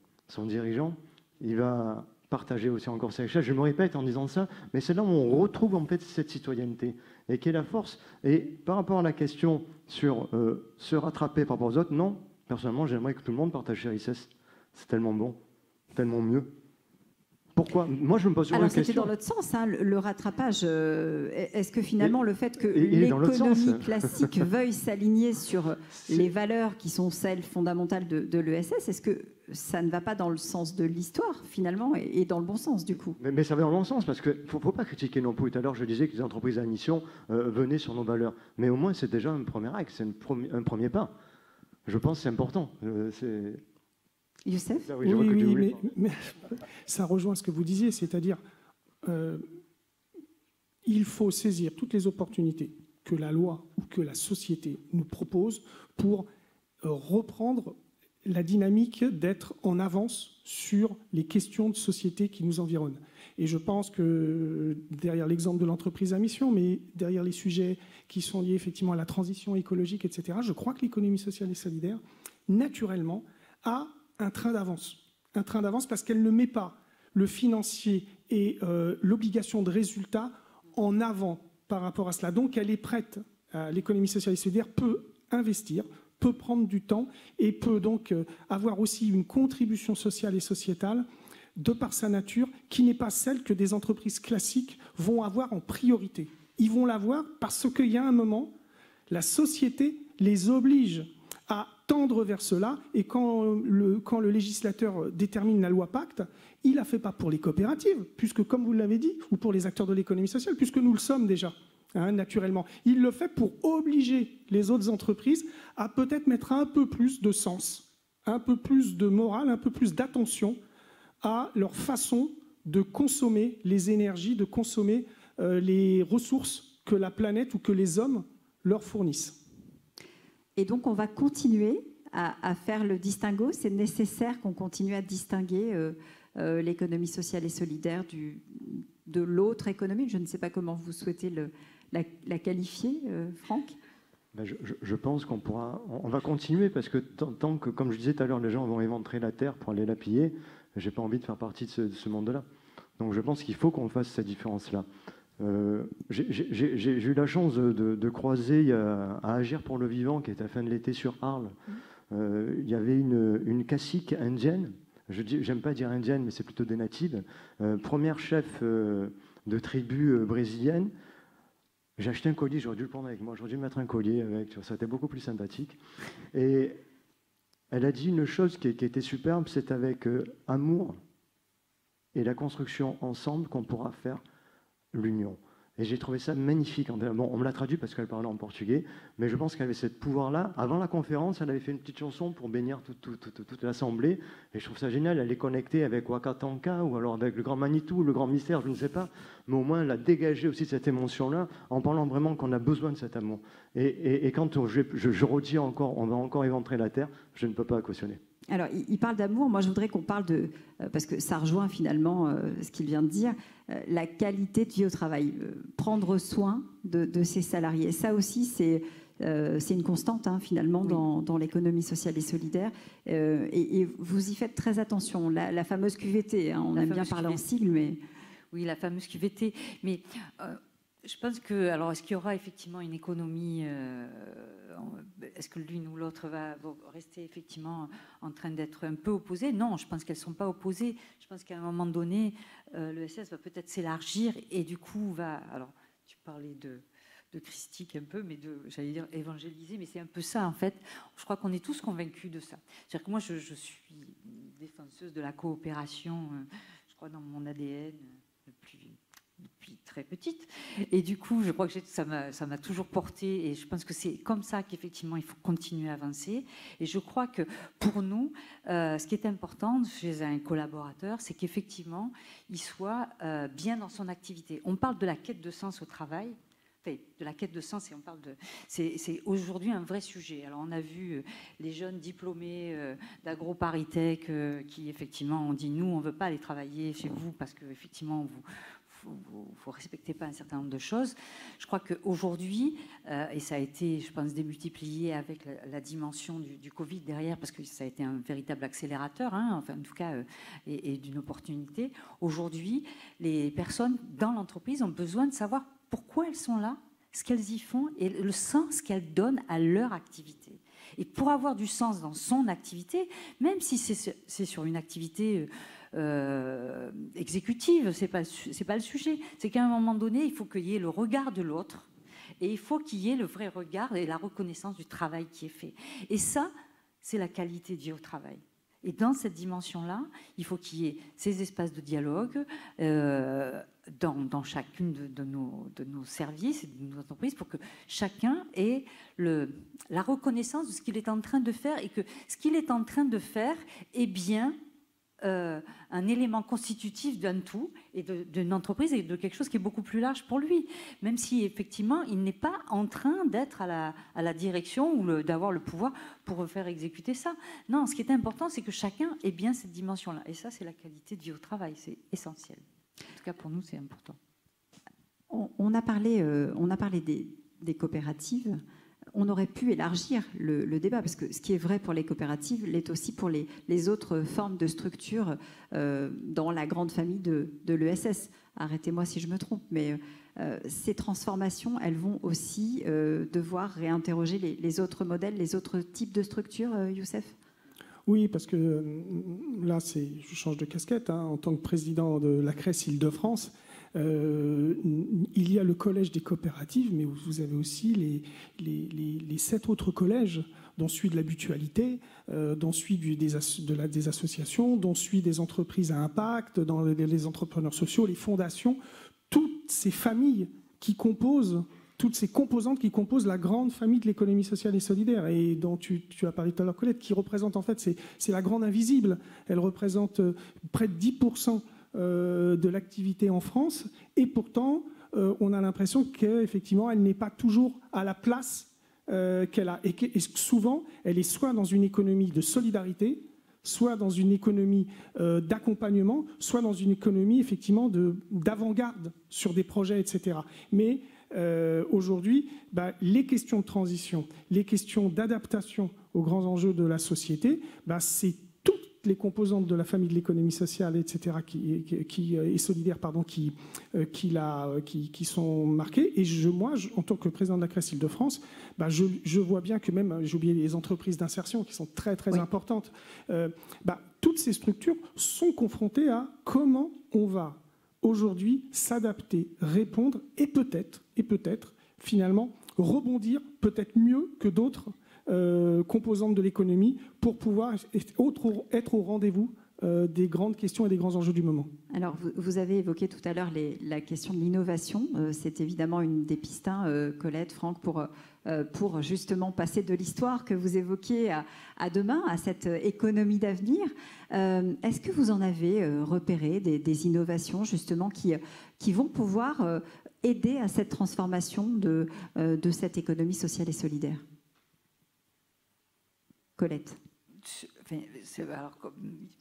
dirigeant. Il va partager aussi encore sa richesse. Je me répète en disant ça, mais c'est là où on retrouve en fait cette citoyenneté et qui est la force. Et par rapport à la question sur se rattraper par rapport aux autres, non, personnellement, j'aimerais que tout le monde partage ses richesses. C'est tellement bon, tellement mieux. Pourquoi? Moi, je me pose toujours la question. Alors, c'était dans l'autre sens, hein, le rattrapage. Est-ce que finalement, le fait que l'économie classique veuille s'aligner sur les valeurs qui sont celles fondamentales de l'ESS, est-ce que ça ne va pas dans le sens de l'histoire, finalement, et dans le bon sens, du coup? Mais ça va dans le bon sens, parce qu'il ne faut pas critiquer non plus. Tout à l'heure, je disais que les entreprises à mission venaient sur nos valeurs. Mais au moins, c'est déjà un premier acte, c'est un premier pas. Je pense que c'est important. Youssef? Oui, mais ça rejoint ce que vous disiez, c'est-à-dire il faut saisir toutes les opportunités que la loi ou que la société nous propose pour reprendre la dynamique d'être en avance sur les questions de société qui nous environnent. Et je pense que derrière l'exemple de l'entreprise à mission, mais derrière les sujets qui sont liés effectivement à la transition écologique, etc., je crois que l'économie sociale et solidaire, naturellement, a un train d'avance. Un train d'avance parce qu'elle ne met pas le financier et l'obligation de résultat en avant par rapport à cela. Donc elle est prête, l'économie sociale et solidaire peut investir, peut prendre du temps et peut donc avoir aussi une contribution sociale et sociétale de par sa nature qui n'est pas celle que des entreprises classiques vont avoir en priorité. Ils vont l'avoir parce qu'il y a un moment, la société les oblige à tendre vers cela, et quand le législateur détermine la loi Pacte, il ne la fait pas pour les coopératives, puisque comme vous l'avez dit, ou pour les acteurs de l'économie sociale, puisque nous le sommes déjà, hein, naturellement. Il le fait pour obliger les autres entreprises à peut-être mettre un peu plus de sens, un peu plus de morale, un peu plus d'attention à leur façon de consommer les énergies, de consommer les ressources que la planète ou que les hommes leur fournissent. Et donc, on va continuer à faire le distinguo. C'est nécessaire qu'on continue à distinguer l'économie sociale et solidaire de l'autre économie. Je ne sais pas comment vous souhaitez la qualifier, Franck. Ben je pense qu'on va continuer parce que tant que, comme je disais tout à l'heure, les gens vont éventrer la terre pour aller la piller, j'ai pas envie de faire partie de ce monde-là. Donc je pense qu'il faut qu'on fasse cette différence-là. J'ai eu la chance de croiser à Agir pour le Vivant, qui est à la fin de l'été sur Arles. Il y avait une cacique indienne, j'aime pas dire indienne, mais c'est plutôt des natives, première chef de tribu brésilienne. J'ai acheté un collier, j'aurais dû le prendre avec moi, j'aurais dû mettre un collier avec, ça était beaucoup plus sympathique. Et elle a dit une chose qui était superbe, c'est avec amour et la construction ensemble qu'on pourra faire l'union. Et j'ai trouvé ça magnifique. Bon, on me l'a traduit parce qu'elle parlait en portugais, mais je pense qu'elle avait ce pouvoir-là. Avant la conférence, elle avait fait une petite chanson pour bénir toute l'assemblée, et je trouve ça génial. Elle est connectée avec Wakatanka, ou alors avec le grand Manitou, le grand mystère, je ne sais pas, mais au moins elle a dégagé aussi cette émotion-là, en parlant vraiment qu'on a besoin de cet amour. Et quand je redis encore, on va encore éventrer la terre, je ne peux pas cautionner. Alors, il parle d'amour. Moi, je voudrais qu'on parle parce que ça rejoint finalement ce qu'il vient de dire, la qualité de vie au travail. Prendre soin de ses salariés. Et ça aussi, c'est une constante, hein, finalement, oui, dans l'économie sociale et solidaire. Et vous y faites très attention. La fameuse QVT, hein, on aime bien parler en sigle, mais... Oui, la fameuse QVT. Mais... je pense que, alors, est-ce qu'il y aura effectivement une économie, est-ce que l'une ou l'autre va rester effectivement en train d'être un peu opposées? Non, je pense qu'elles ne sont pas opposées. Je pense qu'à un moment donné, l'ESS va peut-être s'élargir et du coup va, alors, tu parlais de christique un peu, mais j'allais dire évangéliser, mais c'est un peu ça en fait. Je crois qu'on est tous convaincus de ça. C'est-à-dire que moi, je suis défenseuse de la coopération, je crois dans mon ADN, depuis très petite. Et du coup, je crois que ça m'a toujours porté. Et je pense que c'est comme ça qu'effectivement, il faut continuer à avancer. Et je crois que pour nous, ce qui est important chez un collaborateur, c'est qu'effectivement, il soit bien dans son activité. On parle de la quête de sens au travail. De la quête de sens, et on parle de... C'est aujourd'hui un vrai sujet. Alors, on a vu les jeunes diplômés d'AgroParisTech qui, effectivement, ont dit, nous, on ne veut pas aller travailler chez vous parce qu'effectivement, vous ne respectez pas un certain nombre de choses. Je crois qu'aujourd'hui, et ça a été, je pense, démultiplié avec la dimension du Covid derrière, parce que ça a été un véritable accélérateur, hein, enfin, en tout cas, et d'une opportunité. Aujourd'hui, les personnes dans l'entreprise ont besoin de savoir pourquoi elles sont là, ce qu'elles y font et le sens qu'elles donnent à leur activité. Et pour avoir du sens dans son activité, même si c'est sur une activité exécutive, c'est pas le sujet. C'est qu'à un moment donné, il faut qu'il y ait le regard de l'autre et il faut qu'il y ait le vrai regard et la reconnaissance du travail qui est fait. Et ça, c'est la qualité de vie au travail. Et dans cette dimension-là, il faut qu'il y ait ces espaces de dialogue dans chacune de nos services et de nos entreprises pour que chacun ait la reconnaissance de ce qu'il est en train de faire et que ce qu'il est en train de faire est bien un élément constitutif d'un tout et d'une entreprise et de quelque chose qui est beaucoup plus large pour lui, même si effectivement il n'est pas en train d'être à la direction ou d'avoir le pouvoir pour faire exécuter ça. Non, ce qui est important, c'est que chacun ait bien cette dimension-là. Et ça, c'est la qualité de vie au travail, c'est essentiel. En tout cas, pour nous, c'est important. On a parlé des coopératives. On aurait pu élargir le débat, parce que ce qui est vrai pour les coopératives l'est aussi pour les autres formes de structures dans la grande famille de l'ESS. Arrêtez-moi si je me trompe, mais ces transformations, elles vont aussi devoir réinterroger les autres modèles, les autres types de structures, Youssef ? Oui, parce que là, je change de casquette. Hein, en tant que président de la CRES Île-de-France, il y a le collège des coopératives, mais vous avez aussi les 7 autres collèges, dont celui de la mutualité, dont celui des associations, dont celui des entreprises à impact, dans les entrepreneurs sociaux, les fondations, toutes ces familles qui composent, toutes ces composantes qui composent la grande famille de l'économie sociale et solidaire, et dont tu as parlé tout à l'heure, Colette, qui représente en fait, c'est la grande invisible. Elle représente près de 10% de l'activité en France, et pourtant, on a l'impression qu'effectivement, elle n'est pas toujours à la place qu'elle a. Et souvent, elle est soit dans une économie de solidarité, soit dans une économie d'accompagnement, soit dans une économie effectivement d'avant-garde sur des projets, etc. Mais aujourd'hui, les questions de transition, les questions d'adaptation aux grands enjeux de la société, c'est toutes les composantes de la famille de l'économie sociale, etc., et solidaire, pardon, qui sont marquées. Et moi, en tant que président de la CRES Île-de-France, je vois bien que même, j'ai oublié les entreprises d'insertion qui sont très, très importantes, toutes ces structures sont confrontées à comment on va aujourd'hui s'adapter, répondre et peut-être, finalement, rebondir peut-être mieux que d'autres composantes de l'économie pour pouvoir être au rendez-vous des grandes questions et des grands enjeux du moment. Alors, vous avez évoqué tout à l'heure la question de l'innovation. C'est évidemment une des pistes, Colette, Franck, pour justement passer de l'histoire que vous évoquiez à demain, à cette économie d'avenir. Est-ce que vous en avez repéré des innovations justement qui vont pouvoir aider à cette transformation de cette économie sociale et solidaire ? Colette. Alors,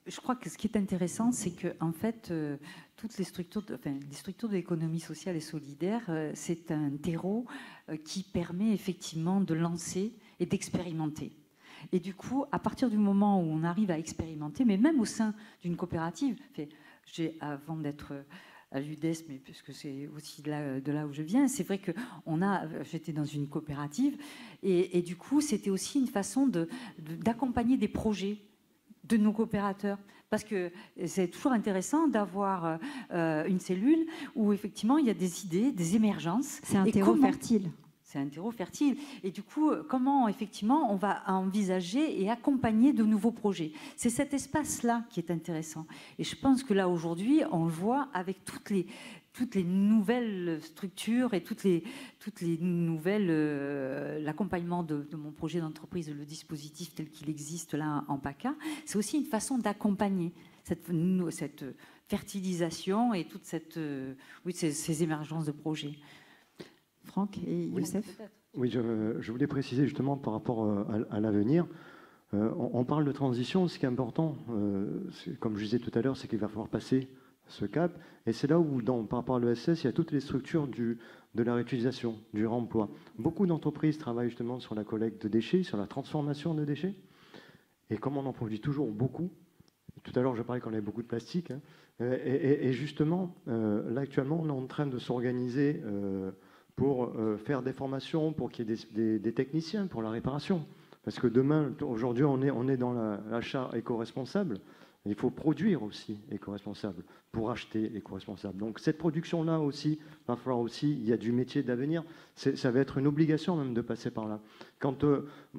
je crois que ce qui est intéressant, c'est que en fait, toutes les structures de l'économie sociale et solidaire, c'est un terreau qui permet effectivement de lancer et d'expérimenter. Et du coup, à partir du moment où on arrive à expérimenter, mais même au sein d'une coopérative, avant d'être à l'UDES, mais puisque c'est aussi de là où je viens, c'est vrai que j'étais dans une coopérative et du coup, c'était aussi une façon d'accompagner des projets de nos coopérateurs. Parce que c'est toujours intéressant d'avoir une cellule où effectivement il y a des idées, des émergences. C'est un terreau fertile. C'est un terreau fertile. Et du coup, comment effectivement on va envisager et accompagner de nouveaux projets. C'est cet espace-là qui est intéressant. Et je pense que là, aujourd'hui, on le voit avec toutes toutes les nouvelles structures et toutes les nouvelles l'accompagnement de mon projet d'entreprise, le dispositif tel qu'il existe là en PACA, c'est aussi une façon d'accompagner cette fertilisation et toute ces émergences de projets. Franck et Youssef. Oui, je voulais préciser justement par rapport à l'avenir. On parle de transition, ce qui est important, comme je disais tout à l'heure, c'est qu'il va falloir passer ce cap. Et c'est là où, par rapport à l'ESS, il y a toutes les structures de la réutilisation, du réemploi. Beaucoup d'entreprises travaillent justement sur la collecte de déchets, sur la transformation de déchets. Et comme on en produit toujours beaucoup, tout à l'heure je parlais qu'on avait beaucoup de plastique, hein, et justement, là actuellement, on est en train de s'organiser pour faire des formations, pour qu'il y ait des techniciens pour la réparation. Parce que demain, aujourd'hui, on est dans l'achat éco-responsable. Il faut produire aussi éco-responsable pour acheter éco-responsable. Donc cette production-là aussi, va falloir aussi, il y a du métier d'avenir. Ça va être une obligation même de passer par là. Quand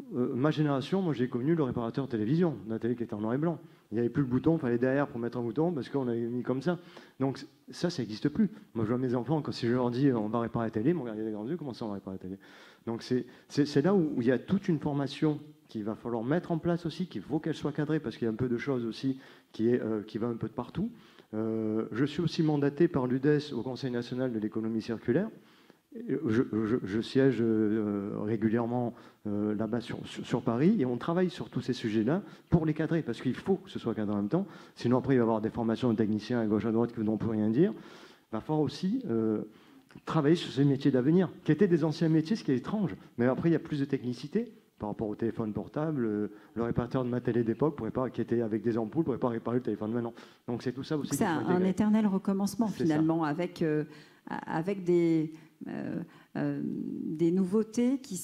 ma génération, moi j'ai connu le réparateur télévision, la télé qui était en noir et blanc. Il n'y avait plus le bouton, il fallait derrière pour mettre un bouton parce qu'on avait mis comme ça. Donc ça n'existe plus. Moi je vois mes enfants, si je leur dis on va réparer la télé, ils me regardent les grands yeux, comment ça on va réparer la télé? Donc c'est là où il y a toute une formation qu'il va falloir mettre en place aussi, qu'il faut qu'elle soit cadrée, parce qu'il y a un peu de choses aussi qui va un peu de partout. Je suis aussi mandaté par l'UDES au Conseil national de l'économie circulaire. Je siège régulièrement là-bas sur Paris, et on travaille sur tous ces sujets-là pour les cadrer, parce qu'il faut que ce soit cadré en même temps. Sinon, après, il va y avoir des formations de techniciens à gauche, à droite qui n'ont plus rien dire. Il va falloir aussi travailler sur ces métiers d'avenir, qui étaient des anciens métiers, ce qui est étrange. Mais après, il y a plus de technicité par rapport au téléphone portable. Le réparateur de ma télé d'époque, qui était avec des ampoules, ne pourrait pas réparer le téléphone maintenant. Donc c'est tout ça aussi. C'est un éternel recommencement finalement, avec des nouveautés qui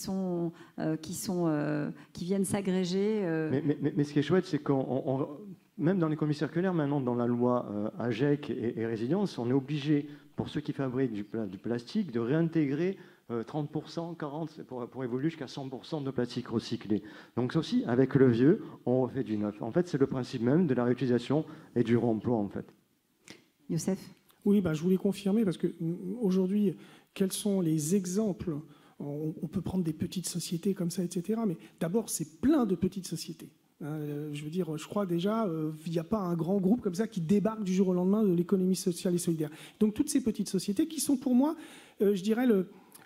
viennent s'agréger. Mais ce qui est chouette, c'est qu'on même dans l'économie circulaire, maintenant dans la loi AGEC et résilience, on est obligé, pour ceux qui fabriquent du plastique, de réintégrer 30%, 40%, pour évoluer jusqu'à 100% de plastique recyclé. Donc ça aussi, avec le vieux, on refait du neuf. En fait, c'est le principe même de la réutilisation et du réemploi, en fait. Youssef? Oui, je voulais confirmer, parce qu'aujourd'hui, quels sont les exemples? On peut prendre des petites sociétés comme ça, etc. Mais d'abord, c'est plein de petites sociétés. Je veux dire, je crois déjà, il n'y a pas un grand groupe comme ça qui débarque du jour au lendemain de l'économie sociale et solidaire. Donc toutes ces petites sociétés qui sont pour moi, je dirais,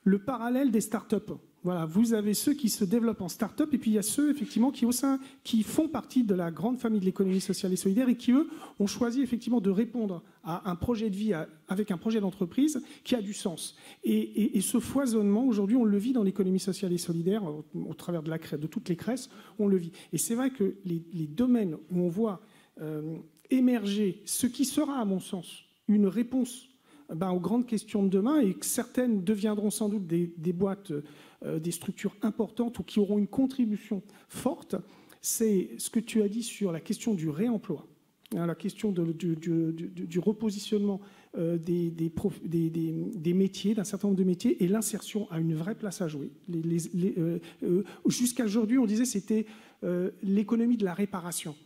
le parallèle des start-up. Voilà, vous avez ceux qui se développent en start-up, et puis il y a ceux effectivement qui font partie de la grande famille de l'économie sociale et solidaire, et qui eux ont choisi effectivement de répondre à un projet de vie avec un projet d'entreprise qui a du sens. Et ce foisonnement aujourd'hui, on le vit dans l'économie sociale et solidaire au travers de toutes les CRES, on le vit. Et c'est vrai que les domaines où on voit émerger ce qui sera, à mon sens, une réponse aux grandes questions de demain, et que certaines deviendront sans doute des boîtes, des structures importantes ou qui auront une contribution forte, c'est ce que tu as dit sur la question du réemploi, la question du repositionnement des métiers, d'un certain nombre de métiers, et l'insertion a une vraie place à jouer. Jusqu'à aujourd'hui, on disait que c'était l'économie de la réparation.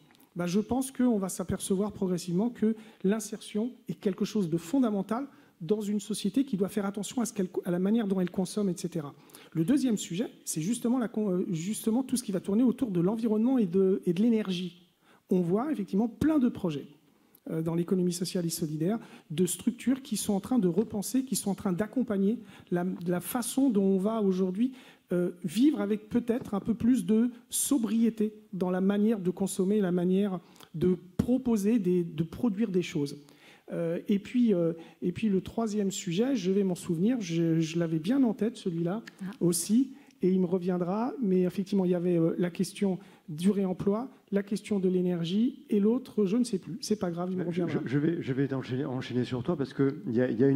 Je pense qu'on va s'apercevoir progressivement que l'insertion est quelque chose de fondamental dans une société qui doit faire attention à la manière dont elle consomme, etc. Le deuxième sujet, c'est justement tout ce qui va tourner autour de l'environnement et de l'énergie. On voit effectivement plein de projets dans l'économie sociale et solidaire, de structures qui sont en train de repenser, qui sont en train d'accompagner la façon dont on va aujourd'hui vivre avec peut-être un peu plus de sobriété dans la manière de consommer, la manière de proposer, de produire des choses. Et puis le troisième sujet, je vais m'en souvenir, je l'avais bien en tête celui-là aussi, et il me reviendra, mais effectivement il y avait la question du réemploi, la question de l'énergie, et l'autre, je ne sais plus, c'est pas grave, il me reviendra. Je vais enchaîner sur toi, parce qu'il y a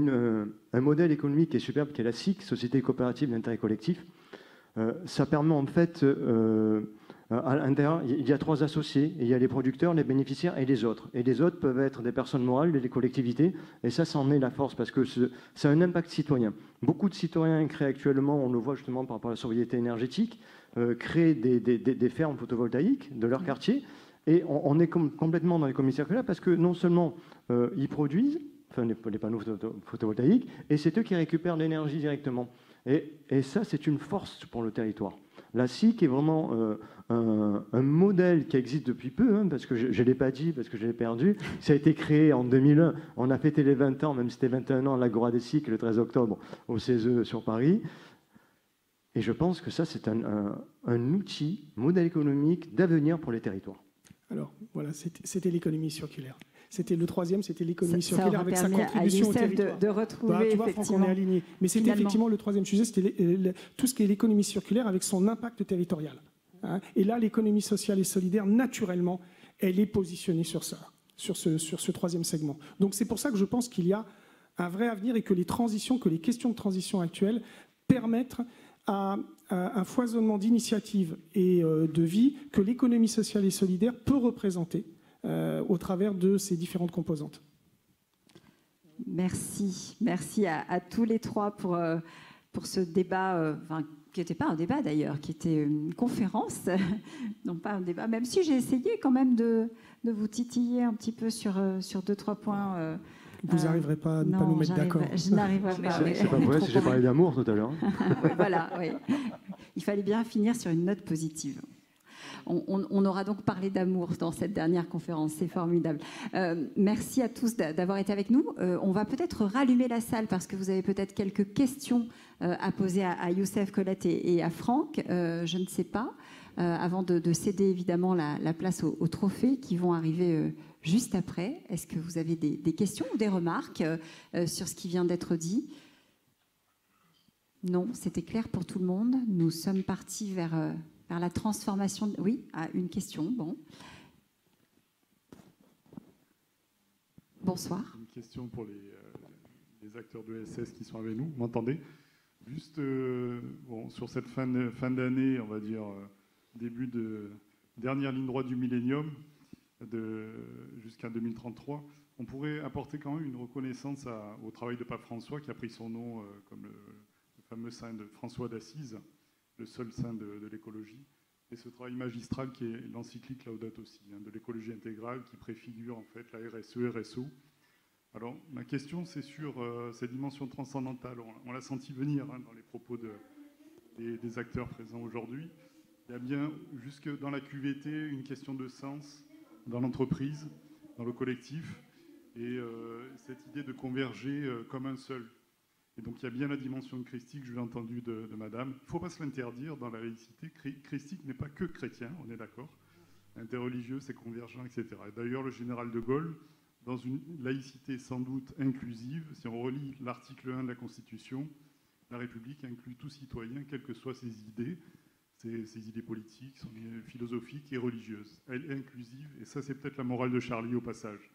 un modèle économique qui est superbe, qui est la SIC, Société coopérative d'intérêt collectif. Ça permet en fait, à l'intérieur, il y a 3 associés, il y a les producteurs, les bénéficiaires et les autres. Et les autres peuvent être des personnes morales, des collectivités, et ça en est la force, parce que ça a un impact citoyen. Beaucoup de citoyens créent actuellement, on le voit justement par rapport à la sobriété énergétique, créent des fermes photovoltaïques de leur quartier, et on est complètement dans l'économie circulaire, parce que non seulement ils produisent, enfin les panneaux photovoltaïques, et c'est eux qui récupèrent l'énergie directement. Et ça, c'est une force pour le territoire. La SIC est vraiment un modèle qui existe depuis peu, hein, parce que je ne l'ai pas dit, parce que je l'ai perdu. Ça a été créé en 2001. On a fêté les 20 ans, même si c'était 21 ans, à l'Agora des SIC, le 13 octobre, au CESE sur Paris. Et je pense que ça, c'est un outil, modèle économique d'avenir pour les territoires. Alors, voilà, c'était l'économie circulaire. C'était le troisième, c'était l'économie circulaire aura avec sa permis contribution à au territoire. de retrouver, tu vois, Franck, on est alignés. Mais c'était finalement effectivement le troisième sujet, c'était tout ce qui est l'économie circulaire avec son impact territorial. Hein. Et là, l'économie sociale et solidaire, naturellement, elle est positionnée sur ça, sur ce troisième segment. Donc c'est pour ça que je pense qu'il y a un vrai avenir et que les questions de transition actuelles permettent à un foisonnement d'initiatives et de vie que l'économie sociale et solidaire peut représenter au travers de ces différentes composantes. Merci. Merci à tous les trois pour ce débat, qui n'était pas un débat d'ailleurs, qui était une conférence, non pas un débat, même si j'ai essayé quand même de vous titiller un petit peu sur 2-3 points. Vous n'arriverez pas à ne pas nous mettre d'accord. Je n'arriverai pas. C'est pas vrai si j'ai parlé d'amour tout à l'heure. Oui, voilà, oui. Il fallait bien finir sur une note positive. On aura donc parlé d'amour dans cette dernière conférence, c'est formidable. Merci à tous d'avoir été avec nous. On va peut-être rallumer la salle parce que vous avez peut-être quelques questions à poser à Youssef, Colette et à Franck, je ne sais pas, avant de céder évidemment la place aux trophées qui vont arriver juste après. Est-ce que vous avez des questions ou des remarques sur ce qui vient d'être dit ? Non, c'était clair pour tout le monde. Nous sommes partis vers la transformation. Oui, une question. Bon. Bonsoir. Une question pour les acteurs de l'ESS qui sont avec nous. Vous m'entendez ? Juste sur cette fin d'année, on va dire début de dernière ligne droite du millénium, jusqu'à 2033, on pourrait apporter quand même une reconnaissance au travail de Pape François qui a pris son nom comme le fameux saint de François d'Assise, le seul saint de l'écologie, et ce travail magistral qui est l'encyclique Laudato Si, de l'écologie intégrale, qui préfigure en fait la RSE, RSO. Alors, ma question, c'est sur cette dimension transcendantale. On l'a senti venir dans les propos des acteurs présents aujourd'hui. Il y a bien, jusque dans la QVT, une question de sens dans l'entreprise, dans le collectif, et cette idée de converger comme un seul. Et donc il y a bien la dimension christique, je l'ai entendu de Madame. Il ne faut pas se l'interdire dans la laïcité. Christique n'est pas que chrétien, on est d'accord. Interreligieux, c'est convergent, etc. Et d'ailleurs, le général de Gaulle, dans une laïcité sans doute inclusive, si on relit l'article 1 de la Constitution, la République inclut tout citoyen, quelles que soient ses idées politiques, son philosophiques et religieuses. Elle est inclusive, et ça c'est peut-être la morale de Charlie au passage.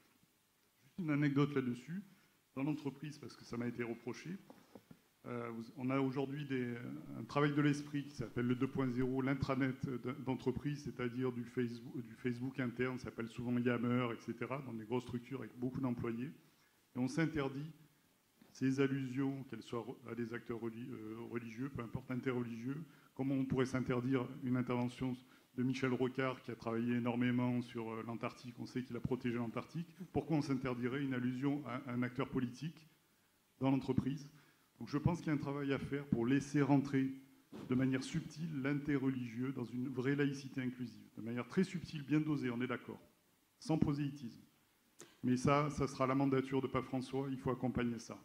Juste une anecdote là-dessus. Dans l'entreprise, parce que ça m'a été reproché, on a aujourd'hui un travail de l'esprit qui s'appelle le 2.0, l'intranet d'entreprise, c'est-à-dire du Facebook interne, ça s'appelle souvent Yammer, etc., dans des grosses structures avec beaucoup d'employés. Et on s'interdit ces allusions, qu'elles soient à des acteurs religieux, peu importe, interreligieux, comment on pourrait s'interdire une intervention de Michel Rocard, qui a travaillé énormément sur l'Antarctique, on sait qu'il a protégé l'Antarctique. Pourquoi on s'interdirait une allusion à un acteur politique dans l'entreprise ? Donc je pense qu'il y a un travail à faire pour laisser rentrer de manière subtile l'interreligieux dans une vraie laïcité inclusive, de manière très subtile, bien dosée, on est d'accord, sans prosélytisme. Mais ça sera la mandature de Pape François, il faut accompagner ça.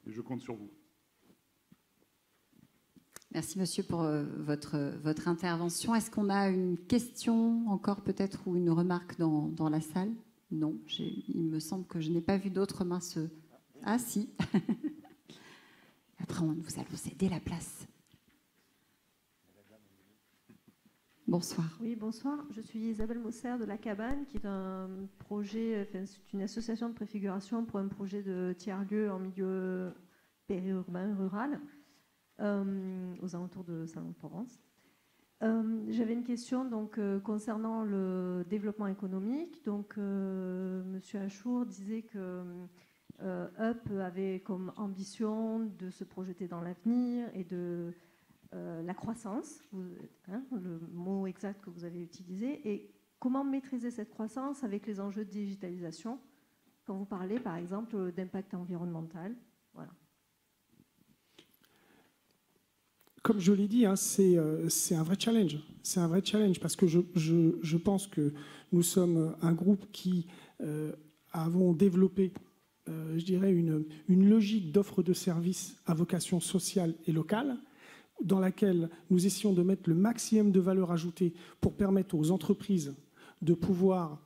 Et je compte sur vous. Merci, monsieur, pour votre intervention. Est-ce qu'on a une question encore peut-être ou une remarque dans la salle ? Non, il me semble que je n'ai pas vu d'autres mains se... Ah, si. Après, nous allons céder la place. Bonsoir. Oui, bonsoir. Je suis Isabelle Mosser de La Cabane, qui est un projet, c'est une association de préfiguration pour un projet de tiers-lieu en milieu périurbain, rural. Aux alentours de Salon-de-Provence. J'avais une question concernant le développement économique. Donc, Monsieur Achour disait que UP avait comme ambition de se projeter dans l'avenir et de la croissance, le mot exact que vous avez utilisé. Et comment maîtriser cette croissance avec les enjeux de digitalisation quand vous parlez, par exemple, d'impact environnemental. Voilà. Comme je l'ai dit, hein, c'est un vrai challenge. C'est un vrai challenge parce que je pense que nous sommes un groupe qui avons développé, je dirais, une logique d'offre de services à vocation sociale et locale, dans laquelle nous essayons de mettre le maximum de valeur ajoutée pour permettre aux entreprises de pouvoir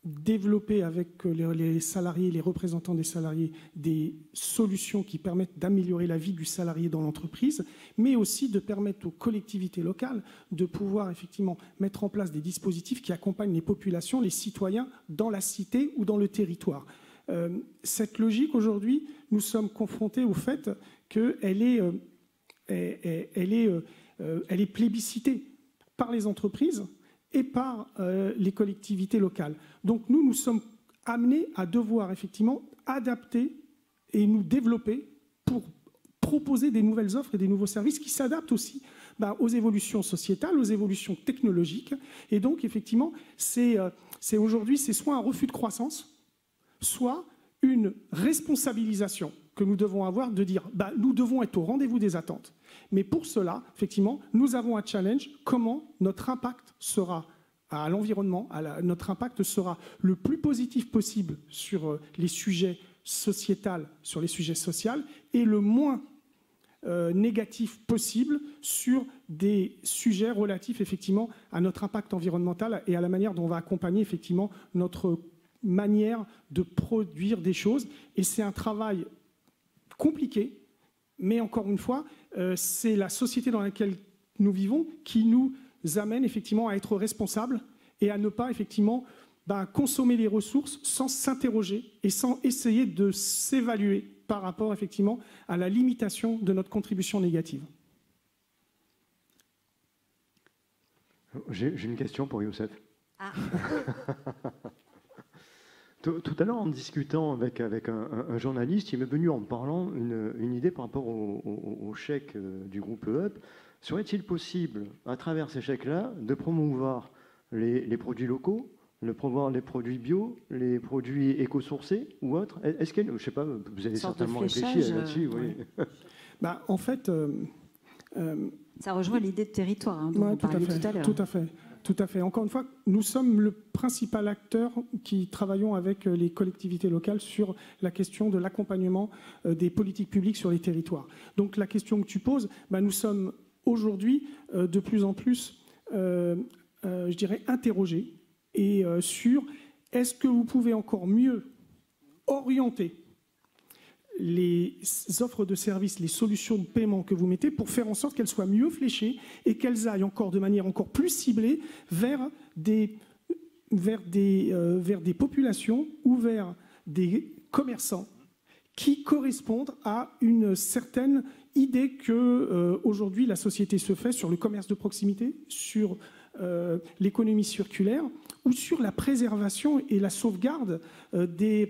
développer avec les salariés, les représentants des salariés, des solutions qui permettent d'améliorer la vie du salarié dans l'entreprise, mais aussi de permettre aux collectivités locales de pouvoir effectivement mettre en place des dispositifs qui accompagnent les populations, les citoyens dans la cité ou dans le territoire. Cette logique, aujourd'hui, nous sommes confrontés au fait qu'elle est plébiscitée par les entreprises et par les collectivités locales. Donc nous sommes amenés à devoir effectivement adapter et nous développer pour proposer des nouvelles offres et des nouveaux services qui s'adaptent aussi aux évolutions sociétales, aux évolutions technologiques. Et donc effectivement, aujourd'hui, c'est soit un refus de croissance, soit une responsabilisation que nous devons avoir de dire nous devons être au rendez-vous des attentes. Mais pour cela, effectivement, nous avons un challenge. Comment notre impact sera à l'environnement, notre impact sera le plus positif possible sur les sujets sociétals, sur les sujets sociaux, et le moins négatif possible sur des sujets relatifs effectivement à notre impact environnemental et à la manière dont on va accompagner effectivement notre manière de produire des choses. Et c'est un travail compliqué, mais encore une fois, c'est la société dans laquelle nous vivons qui nous amène effectivement à être responsables et à ne pas effectivement consommer les ressources sans s'interroger et sans essayer de s'évaluer par rapport effectivement à la limitation de notre contribution négative. J'ai une question pour Youssef. Ah. Tout à l'heure, en discutant avec un journaliste, il m'est venu en me parlant une idée par rapport au chèque du groupe EUP. Serait-il possible, à travers ces chèques-là, de promouvoir les produits locaux, de promouvoir les produits bio, les produits éco-sourcés ou autres? Est-ce que, je ne sais pas, vous avez certainement réfléchi là-dessus. Oui. En fait... ça rejoint l'idée de territoire dont vous parliez tout à l'heure. Tout à fait. Encore une fois, nous sommes le principal acteur qui travaillons avec les collectivités locales sur la question de l'accompagnement des politiques publiques sur les territoires. Donc la question que tu poses, nous sommes aujourd'hui de plus en plus, je dirais, interrogés et sur est-ce que vous pouvez encore mieux orienter les offres de services, les solutions de paiement que vous mettez pour faire en sorte qu'elles soient mieux fléchées et qu'elles aillent encore de manière encore plus ciblée vers des populations ou vers des commerçants qui correspondent à une certaine idée que aujourd'hui la société se fait sur le commerce de proximité, sur l'économie circulaire ou sur la préservation et la sauvegarde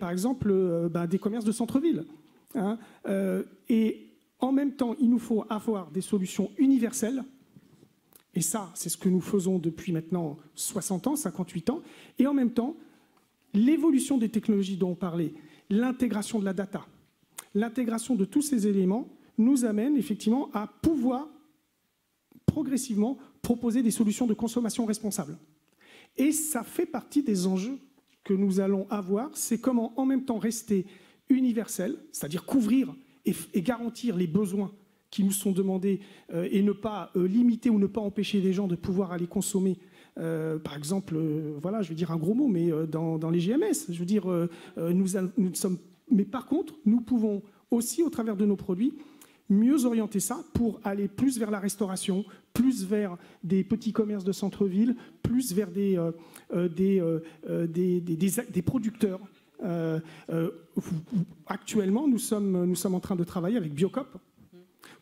par exemple, des commerces de centre-ville. Et en même temps, il nous faut avoir des solutions universelles. Et ça, c'est ce que nous faisons depuis maintenant 60 ans, 58 ans. Et en même temps, l'évolution des technologies dont on parlait, l'intégration de la data, l'intégration de tous ces éléments nous amène effectivement à pouvoir progressivement proposer des solutions de consommation responsable. Et ça fait partie des enjeux que nous allons avoir, c'est comment en même temps rester universel, c'est-à-dire couvrir et garantir les besoins qui nous sont demandés et ne pas limiter ou ne pas empêcher les gens de pouvoir aller consommer, par exemple, je vais dire un gros mot, mais dans les GMS, je veux dire, nous sommes... Mais par contre, nous pouvons aussi, au travers de nos produits, mieux orienter ça pour aller plus vers la restauration, plus vers des petits commerces de centre-ville, plus vers des producteurs. Actuellement, nous sommes en train de travailler avec Biocop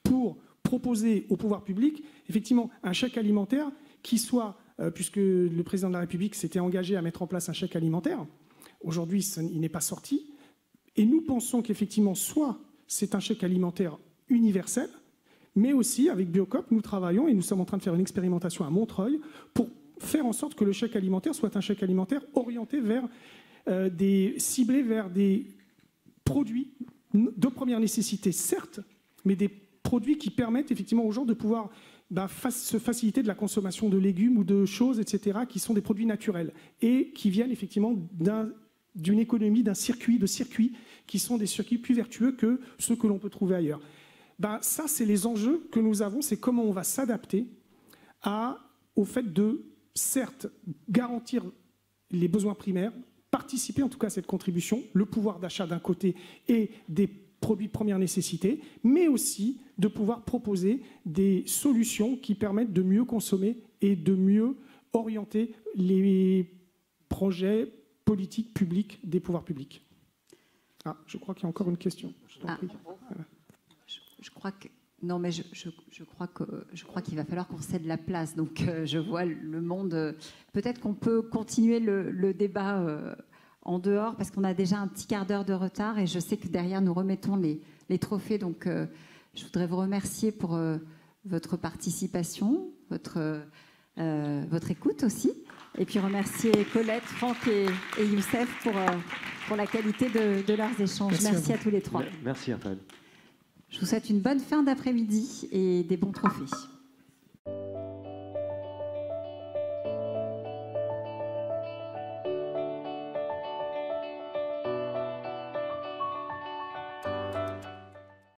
pour proposer au pouvoir public effectivement un chèque alimentaire qui soit, puisque le président de la République s'était engagé à mettre en place un chèque alimentaire, aujourd'hui il n'est pas sorti, et nous pensons qu'effectivement soit c'est un chèque alimentaire universel, mais aussi avec Biocop nous travaillons et nous sommes en train de faire une expérimentation à Montreuil pour faire en sorte que le chèque alimentaire soit un chèque alimentaire orienté vers ciblés vers des produits de première nécessité, certes, mais des produits qui permettent effectivement aux gens de pouvoir se faciliter de la consommation de légumes ou de choses, etc., qui sont des produits naturels et qui viennent effectivement d'une économie, de circuits qui sont des circuits plus vertueux que ceux que l'on peut trouver ailleurs. Ça, c'est les enjeux que nous avons, c'est comment on va s'adapter au fait de, certes, garantir les besoins primaires, participer en tout cas à cette contribution, le pouvoir d'achat d'un côté et des produits de première nécessité, mais aussi de pouvoir proposer des solutions qui permettent de mieux consommer et de mieux orienter les projets politiques publics des pouvoirs publics. Je crois qu'il y a encore une question. Je t'en prie. Voilà. Je crois que non, mais je crois qu'il va falloir qu'on cède la place. Donc, je vois le monde. Peut-être qu'on peut continuer le débat en dehors, parce qu'on a déjà un petit quart d'heure de retard, et je sais que derrière nous remettons les trophées. Donc, je voudrais vous remercier pour votre participation, votre écoute aussi, et puis remercier Colette, Franck et Youssef pour la qualité de leurs échanges. Merci à tous les trois. Merci, Raphaël. Je vous souhaite une bonne fin d'après-midi et des bons trophées.